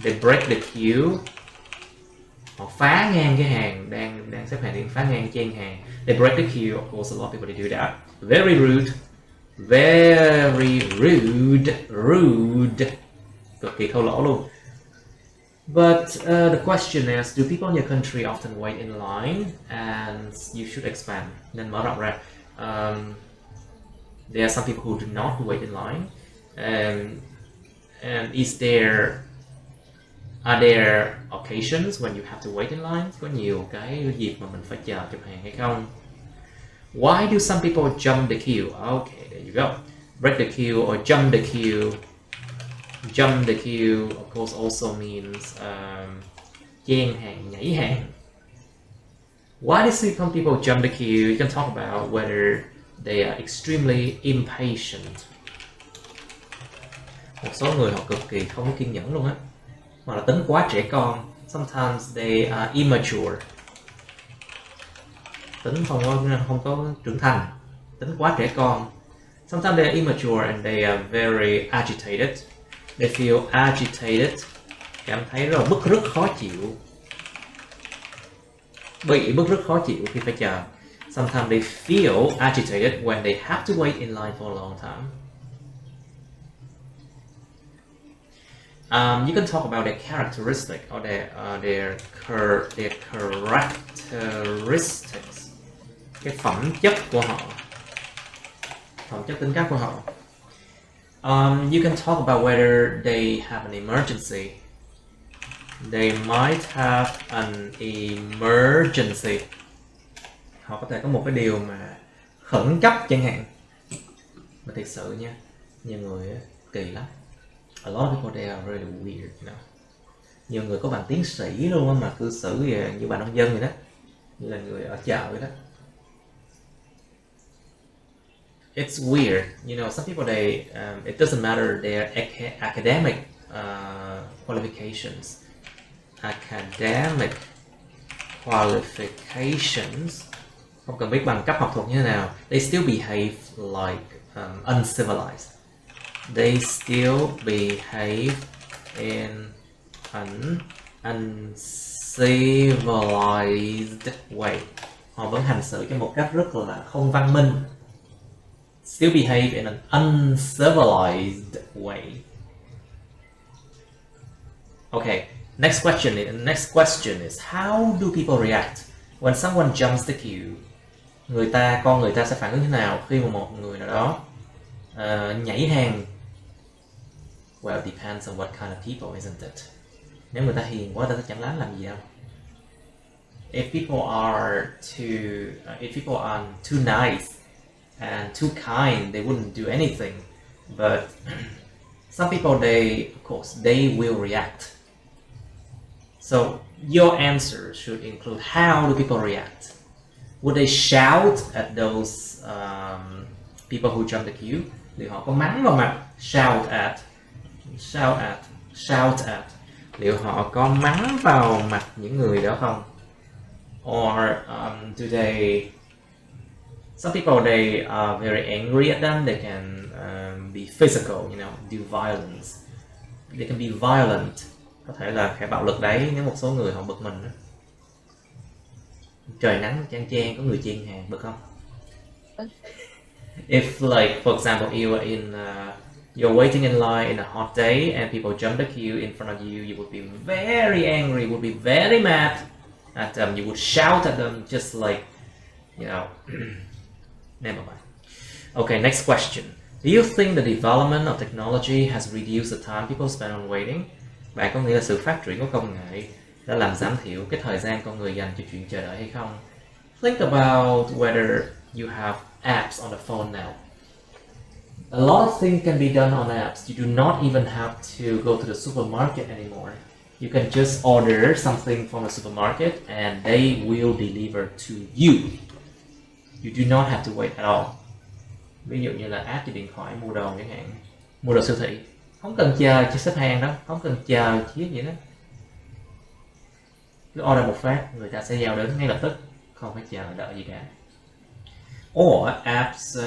They break the queue. Họ phá ngang cái hàng đang xếp hàng, thì phá ngang chen hàng. They break the queue. Of course, a lot of people they do that. Very rude. Very rude. Rude. Cực kỳ thô lỗ luôn. But the question is, do people in your country often wait in line? And you should expand. Nên mở rộng ra. There are some people who do not wait in line. And are there occasions when you have to wait in line? Có nhiều cái dịp mà mình phải chờ trong hàng hay không? Why do some people jump the queue? Okay, there you go. Break the queue or jump the queue. Jump the queue, of course, also means chen hàng, nhảy hàng. Why do some people jump the queue? You can talk about whether They are extremely impatient. Một số người họ cực kỳ không có kiên nhẫn luôn á, hoặc là tính quá trẻ con. Sometimes they are immature. Tính không có trưởng thành, tính quá trẻ con. Sometimes they are immature and they are very agitated. They feel agitated, cảm thấy rất là bức rứt khó chịu, bị bức rứt khó chịu khi phải chờ. Sometimes they feel agitated when they have to wait in line for a long time. You can talk about their characteristic or their characteristics, cái phẩm chất của họ, phẩm chất tính cách của họ. You can talk about whether they have an emergency. They might have an emergency. Họ có thể có một cái điều mà khẩn cấp chẳng hạn. Mà thực sự nha, nhiều người kỳ lắm. A lot of people they are really weird, you know. Nhiều người có bằng tiến sĩ luôn á mà cư xử như bà nông dân vậy đó, như là người ở chợ vậy đó. It's weird, you know. Some people they it doesn't matter their academic qualifications. Academic qualifications, không cần biết bằng cấp học thuật như thế nào. They still behave like uncivilized. They still behave in an uncivilized way. Họ vẫn hành xử trong một cách rất là không văn minh. Still behave in an uncivilized way. Okay, next question is how do people react when someone jumps the queue? Con người ta sẽ phản ứng thế nào khi mà một người nào đó nhảy hàng? Well, depends on what kind of people, isn't it? Nếu người ta hiền quá, ta chẳng lắm làm gì đâu. If people are too nice and too kind, they wouldn't do anything. But some people, they will react. So your answer should include how do people react. Would they shout at those people who jump the queue? Liệu họ có mắng vào mặt? Shout at. Liệu họ có mắng vào mặt những người đó không? Or do they? Some people they are very angry at them. They can be physical, you know, do violence. They can be violent. Có thể là phải bạo lực đấy nếu một số người họ bực mình đó. Trời nắng chang chang có người chen hàng bực không? If like for example you're waiting in line in a hot day and people jump the queue in front of you, you would be very angry, you would be very mad at them, you would shout at them just like, you know. Never mind. Okay, next question. Do you think the development of technology has reduced the time people spend on waiting? Bạn có nghĩ là sự phát triển của công nghệ đã làm giảm thiểu cái thời gian con người dành cho chuyện chờ đợi hay không? Think about whether you have apps on the phone now. A lot of things can be done on apps. You do not even have to go to the supermarket anymore. You can just order something from the supermarket and they will deliver to you. You do not have to wait at all. Ví dụ như là app trên điện thoại mua đồ chẳng hạn, mua đồ siêu thị, không cần chờ cho xếp hàng đâu, không cần chờ chiếc gì đó. Cứ order một phát, người ta sẽ giao đến ngay lập tức, không phải chờ đợi gì cả. Or apps,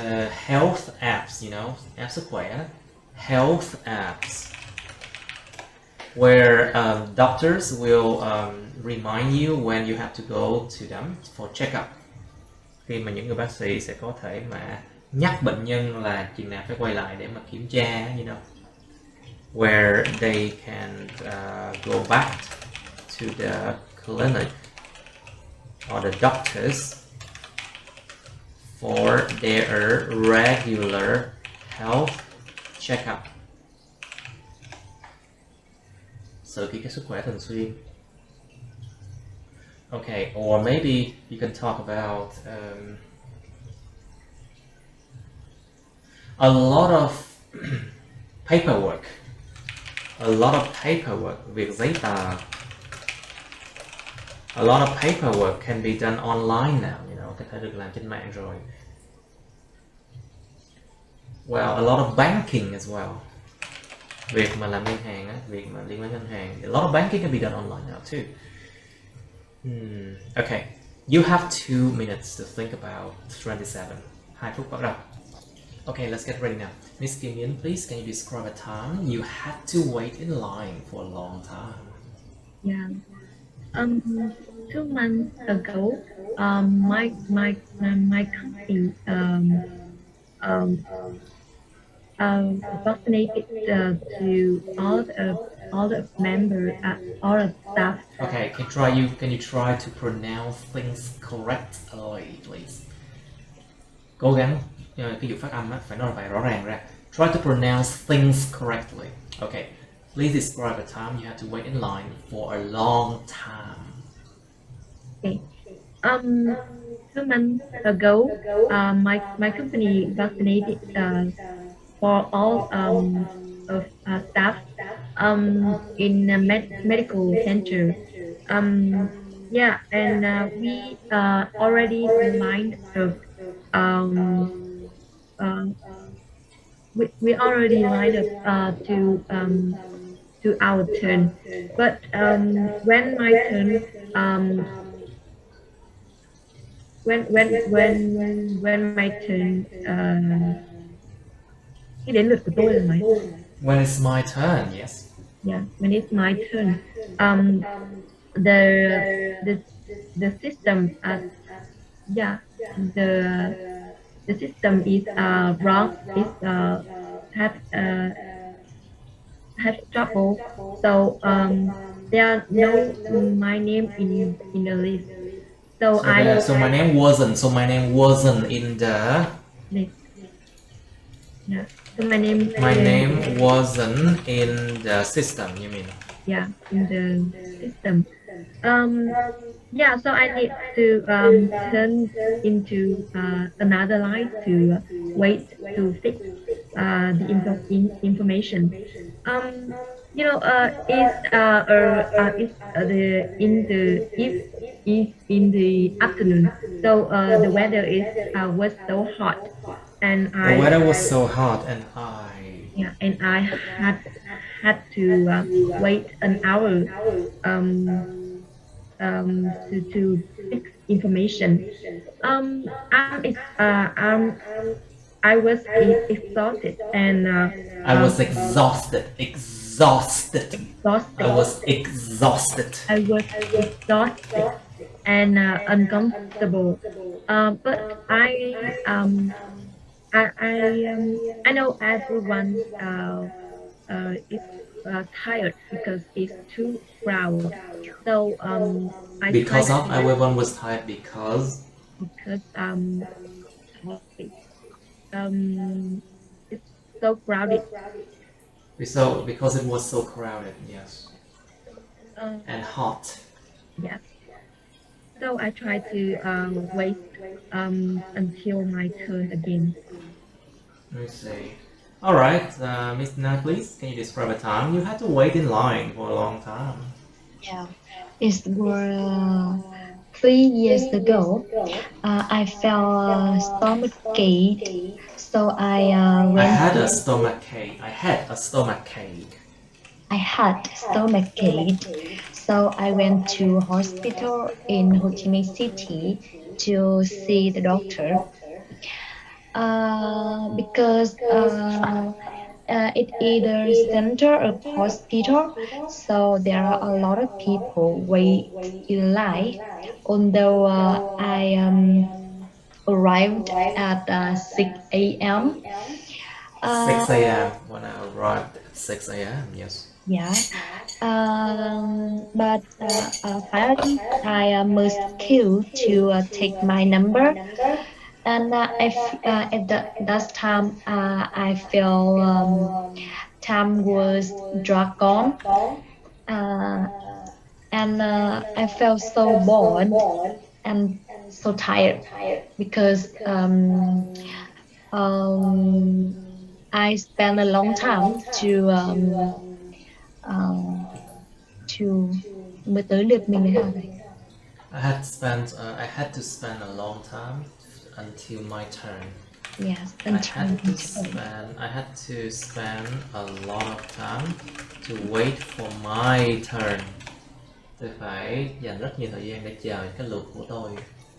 health apps, you know, app sức khỏe, health apps, where doctors will remind you when you have to go to them for checkup. Khi mà những người bác sĩ sẽ có thể mà nhắc bệnh nhân là chừng nào phải quay lại để mà kiểm tra, you know, where they can go back to the clinic or the doctors for their regular health checkup. Sự kiện cái sức khỏe thường xuyên. Okay, or maybe you can talk about a lot of paperwork. Việc giấy tờ. A lot of paperwork can be done online now, you know, có thể được làm trên mạng rồi. Well, a lot of banking as well. Việc mà làm ngân hàng á, việc mà liên quan ngân hàng. A lot of banking can be done online now too. Okay, you have 2 minutes to think about 27. 2 phút bắt đầu. Okay, let's get ready now. Miss Kim Yin, please, can you describe a time you had to wait in line for a long time? Yeah. 2 months ago, my company vaccinated to all the members, all the staff. Okay, can you try to pronounce things correctly, please? Cố gắng cái vụ phát âm á, phải nói phải rõ ràng ra. Try to pronounce things correctly. Okay, please describe a time you had to wait in line for a long time. Okay. 2 months ago, my company vaccinated for all of staff in a medical center. Yeah, and we already lined up. We already lined up to our turn, but when my turn when my turn khi đến lượt của tôi là mấy? When it's my turn, yes. Yeah, when it's my turn, the system yeah, the system is wrong. Is have trouble. So there are no my name in the list. So my name wasn't in the list. Yeah. So my name wasn't in the system, you mean? Yeah, in the system. Yeah, so I need to turn into another line to wait to fix the information. You know, it's the in the afternoon. So the weather is was so hot, and The weather was so hot, and I had to wait an hour to fix information. I was exhausted and I was exhausted. exhausted. I was exhausted. I was exhausted and uncomfortable. But I know everyone is tired because it's too crowded. So Everyone was tired because it's so crowded. Because it was so crowded, yes, and hot. Yes. So I try to wait until my turn again. Let me see. All right, Miss Na, please, can you describe a time you had to wait in line for a long time? Yeah, it was 3 years ago. I felt stomachache, so I I went. had a stomachache. I had stomachache, so I went to hospital in Ho Chi Minh City to see the doctor. Because it either center of hospital, so there are a lot of people wait in line. Although I arrived at 6 a.m. 6 a.m. when I arrived at 6 a.m. Yes. Yeah, but finally I must queue to take my number. And at that time, I feel time was drag on, and I felt so bored and so tired because I spent a long time mới tới lượt mình đấy hả? I had to spend a long time until my turn. Yes, I had to until spend a lot of time to wait for my turn. Tôi phải dành rất nhiều thời gian để chờ cái lượt của tôi.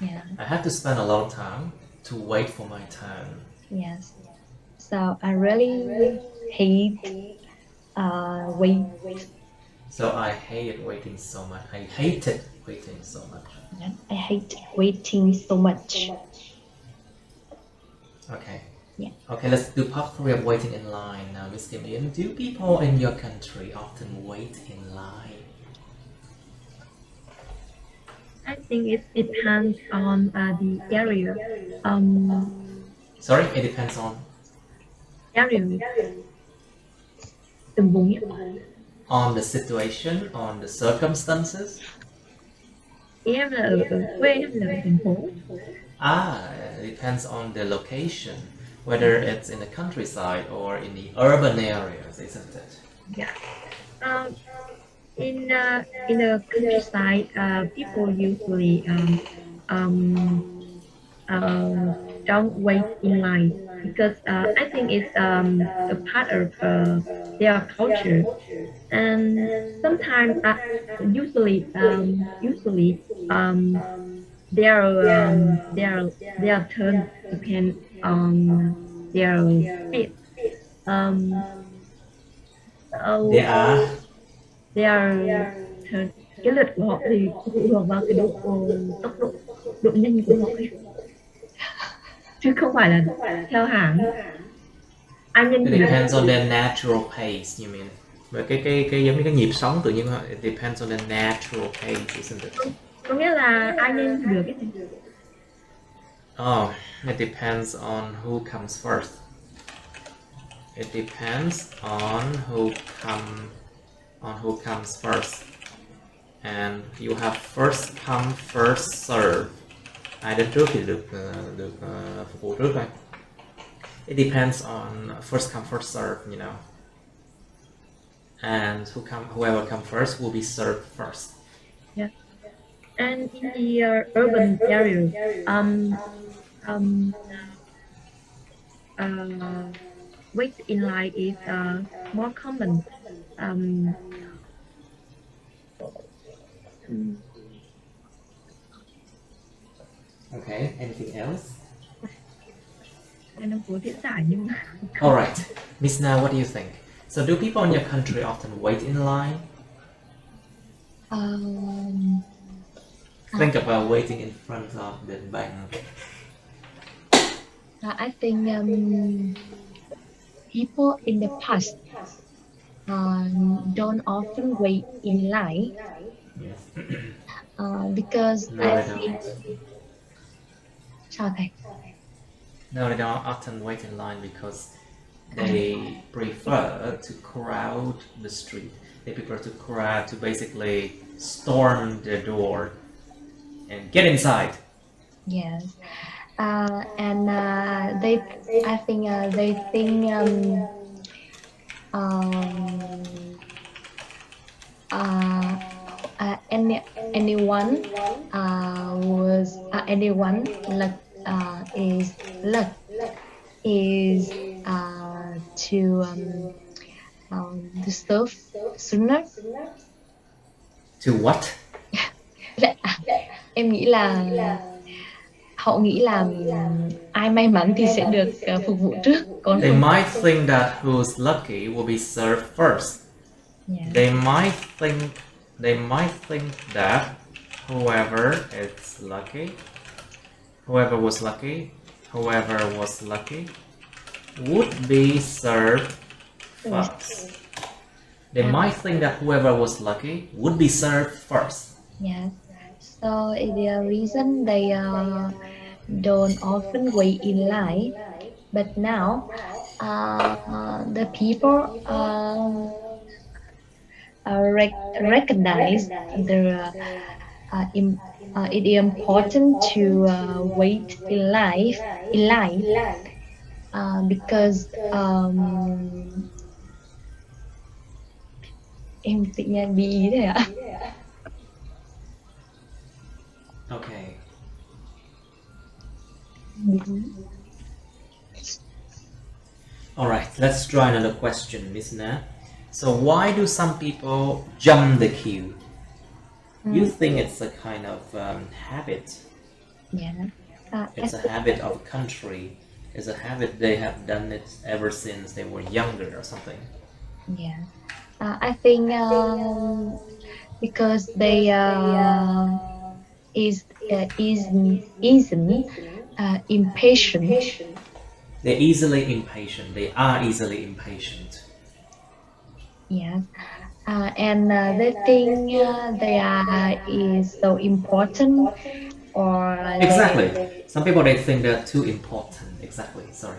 yeah, I had to spend a lot of time to wait for my turn. yes. So I really hate wait. So I hated waiting so much. I hated waiting so much. I hate waiting so much. Okay. Yeah. Okay, let's do part 3 of waiting in line now, Miss Kim Yin. Do people in your country often wait in line? I think it depends on the area. Sorry, it depends on Area. Từng vùng ấy. on the situation, on the circumstances. Em là ở quê, em là ở thành phố. It depends on the location, whether it's in the countryside or in the urban areas, isn't it? Yeah. In the countryside, people usually don't wait in line because I think it's a part of their culture, and sometimes usually their turn depend on their speed. So There are their turn, cái lượt của họ thì phụ thuộc vào cái tốc độ nhanh của họ ấy. Chứ không phải là theo hãng. Ai nhanh it thì được. depends on their natural pace, you mean? Và cái giống như cái nhịp sống tự nhiên của họ, it depends on the natural pace, isn't it? Có nghĩa là ai nhanh thì được cái gì. Oh, it depends on who comes first. It depends on who comes first. And you have first come first serve. Ai đến trước thì được phục vụ trước thôi. It depends on first come first serve, you know. And whoever comes first will be served first. Yeah. And in the urban area, wait in line is more common. Okay, anything else? Em đang cố diễn giải nhưng mà Alright, Miss Na, what do you think? So do people in your country often wait in line? Think about waiting in front of the bank. I think people in the past don't often wait in line Yes. because No, I they think don't. sao thầy? No, they don't often wait in line because they prefer to crowd the street. They prefer to basically storm the door and get inside. Yes, and they I think they think anyone anyone luck is luck is to disturb sooner. To what? Em nghĩ là họ nghĩ là ai may mắn thì sẽ được phục vụ trước, còn They không might think that who's lucky will be served first. Yeah. They might think that whoever was lucky would be served first. They might think that whoever was lucky would be served first. Yes. So the reason they don't often wait in line, but now the people recognize the it is important to wait in line because em tự nhiên bị ý thế ạ. Okay. Let's try another question, listener. So why do some people jump the queue? You think it's a kind of habit? Yeah. It's a habit of a country. It's a habit they have done it ever since they were younger or something. Yeah. I think because they isn't impatient. They're easily impatient. They are easily impatient. Yeah. And they think they are is so important, or Exactly. Some people they think they're too important. Exactly. Sorry.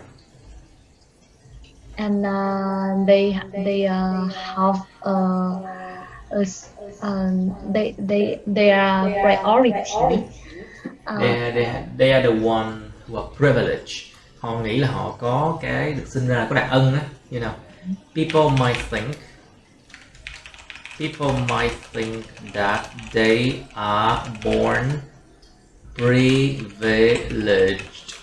and they have they are priority. They are the one who are privileged. Họ nghĩ là họ có cái được sinh ra là có đặc ân á. You know, people might think that they are born privileged.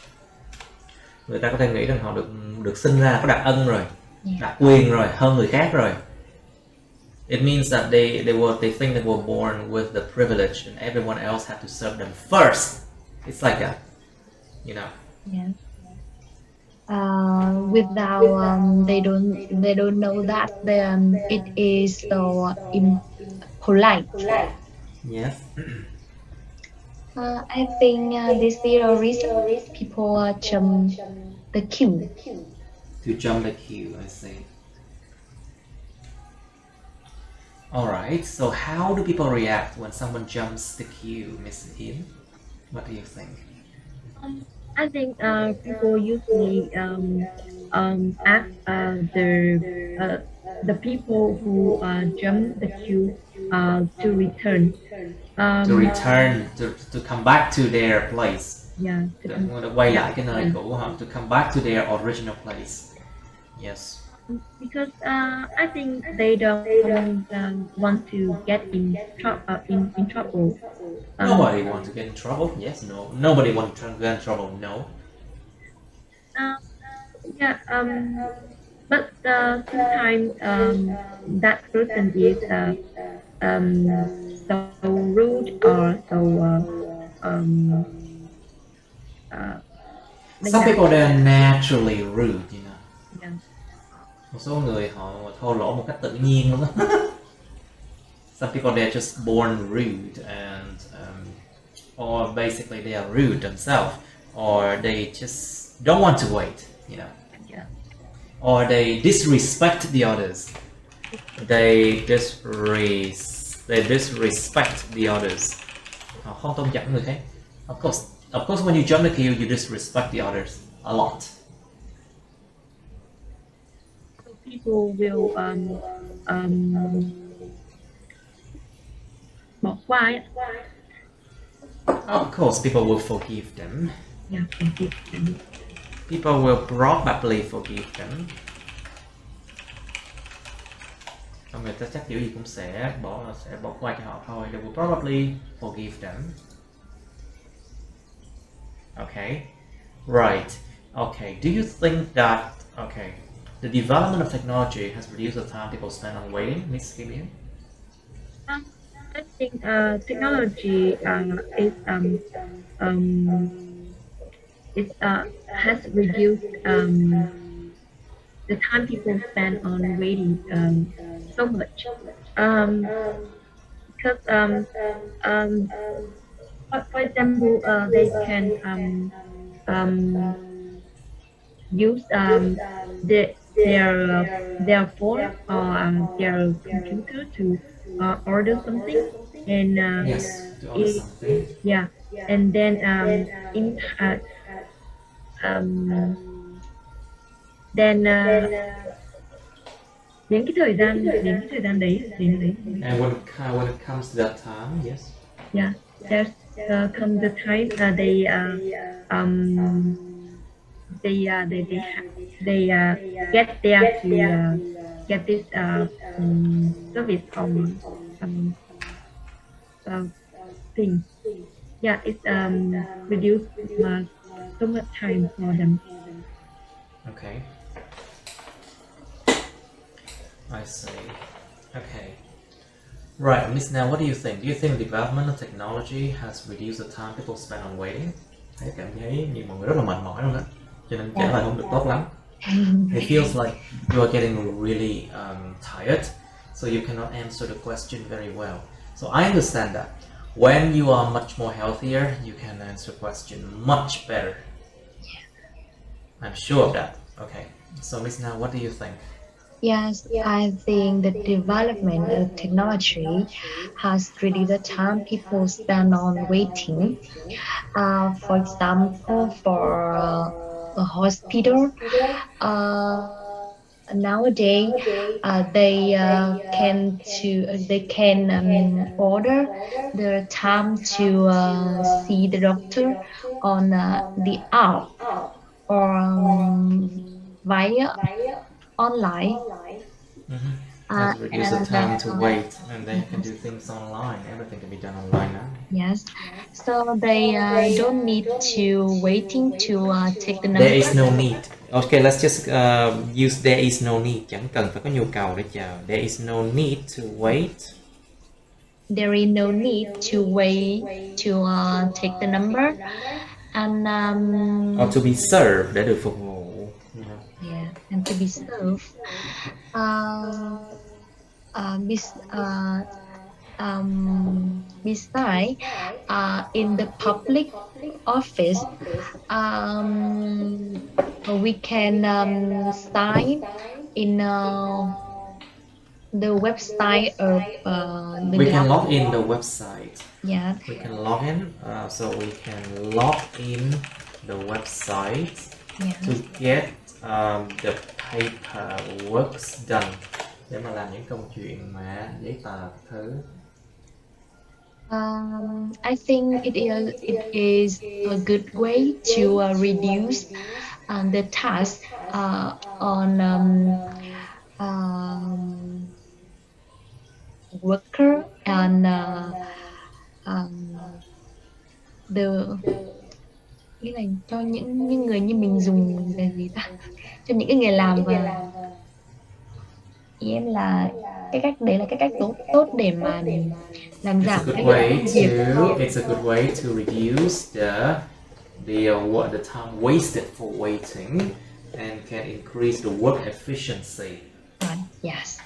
Người ta có thể nghĩ rằng họ được sinh ra là có đặc ân rồi, đặc quyền rồi, hơn người khác rồi. It means that they think they were born with the privilege and everyone else had to serve them first. It's like that, you know. Yeah. Without they don't know that it is so impolite. Yes. I think this is the reason people jump the queue. To jump the queue, I see. Alright, so how do people react when someone jumps the queue, Miss Ian? What do you think? I think people usually ask the people who jump the queue to return. To return, to come back to their place. Yeah. Quay lại cái nơi cũ họ. To come back to their original place. Yes. Because I think they don't want to get in trouble. Nobody wants to get in trouble. Yes, no. Nobody wants to get in trouble. No. Yeah. But sometimes that person is so rude or Some people they're naturally rude, you know. Yeah. Một số người họ thô lỗ một cách tự nhiên luôn á. Some people they're just born rude and or basically they are rude themselves, or they just don't want to wait, you know. Yeah. Or they disrespect the others. They disrespect the others. Họ không tôn trọng người khác. Of course, when you jump the queue, you disrespect the others a lot. People will bỏ qua ấy. Of course, people will forgive them. Yeah, forgive them. People will probably forgive them. Còn người ta chắc kiểu gì cũng sẽ bỏ qua cho họ thôi. They will probably forgive them. Okay, right. Okay, do you think that the development of technology has reduced the time people spend on waiting, Miss Kim? I think technology has reduced the time people spend on waiting so much. Because for example, they can use their phone or their computer to order something, and Yes, to order something. yeah, and then đến cái thời gian đấy And when it comes to that time, yes. Yeah, there's comes the time they get there to get this service from thing. Yeah, it's reduced so much time for them. Okay. I see. Okay. Right, Miss Now, what do you think? Do you think the development of technology has reduced the time people spend on waiting? Thấy cảm thấy nhiều mọi người rất là mệt mỏi luôn á, cho nên trả lời không được tốt lắm. It feels like you are getting really tired, so you cannot answer the question very well. So I understand that. When you are much more healthier, you can answer question much better. I'm sure of that. Okay. So Miss Now, what do you think? Yes, I think the development of technology has reduced the time people spend on waiting. For example, for a hospital, nowadays they can order the time to see the doctor on the app or via online. Has reduced the And time to wait, and they can do things online. Everything can be done online now. yes, so they don't need to waiting to take the number. There is no need. Okay, let's just use there is no need. Chẳng cần phải có nhu cầu để chờ. There is no need to wait. There is no need to wait to take the number, and Or to be served, để được phục vụ. yeah, and to be served. Besides, in the public office, we can sign in the website of the We can government. log in the website. Yeah. We can log in, so we can log in the website to get the paperwork done, để mà làm những công chuyện mà giấy tờ thứ. I think it is a good way to reduce the task on worker and nghĩa là cho những người như mình dùng về gì ta, cho những cái người làm và ý em là cái cách đấy là cái cách tốt để mà làm giảm cái It's a good way to reduce the time wasted for waiting and can increase the work efficiency. Yes.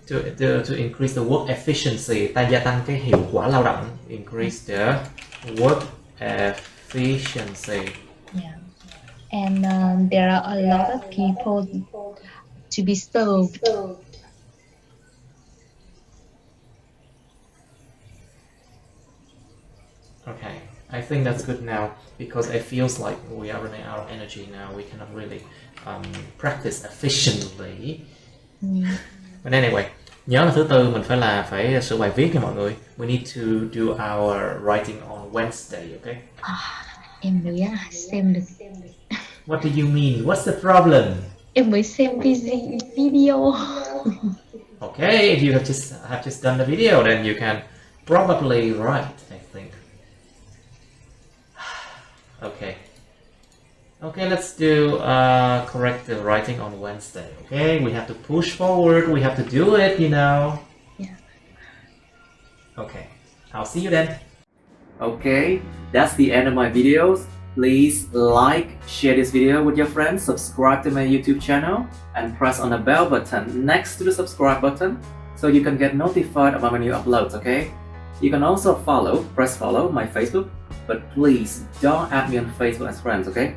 To increase the work efficiency, ta gia tăng cái hiệu quả lao động. Increase the work efficiency. Yeah. And there are a lot of people to be served. Okay, I think that's good now because it feels like we are running out of energy now. We cannot really practice efficiently. But anyway, nhớ là thứ tư mình phải sửa bài viết nha mọi người. We need to do our writing on Wednesday, okay? Em mới xem được. What do you mean? What's the problem? Em mới xem video. Okay, if you have just done the video, then you can probably write, I think. Okay, let's do correct the writing on Wednesday. Okay, we have to push forward. We have to do it, you know. Yeah. Okay, I'll see you then. Okay, that's the end of my videos. Please like, share this video with your friends, subscribe to my YouTube channel, and press on the bell button next to the subscribe button so you can get notified about my new uploads, okay? You can also press follow my Facebook, but please don't add me on Facebook as friends, okay?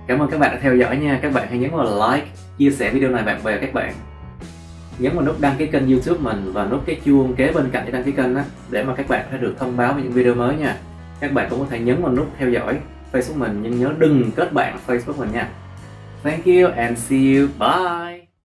Cảm ơn các bạn đã theo dõi nha. Các bạn hãy nhấn vào like, chia sẻ video này bạn bè các bạn. Nhấn vào nút đăng ký kênh YouTube mình và nút cái chuông kế bên cạnh để đăng ký kênh á, để mà các bạn sẽ được thông báo về những video mới nha. Các bạn cũng có thể nhấn vào nút theo dõi Facebook mình, nhưng nhớ đừng kết bạn Facebook mình nha. Thank you and see you. Bye.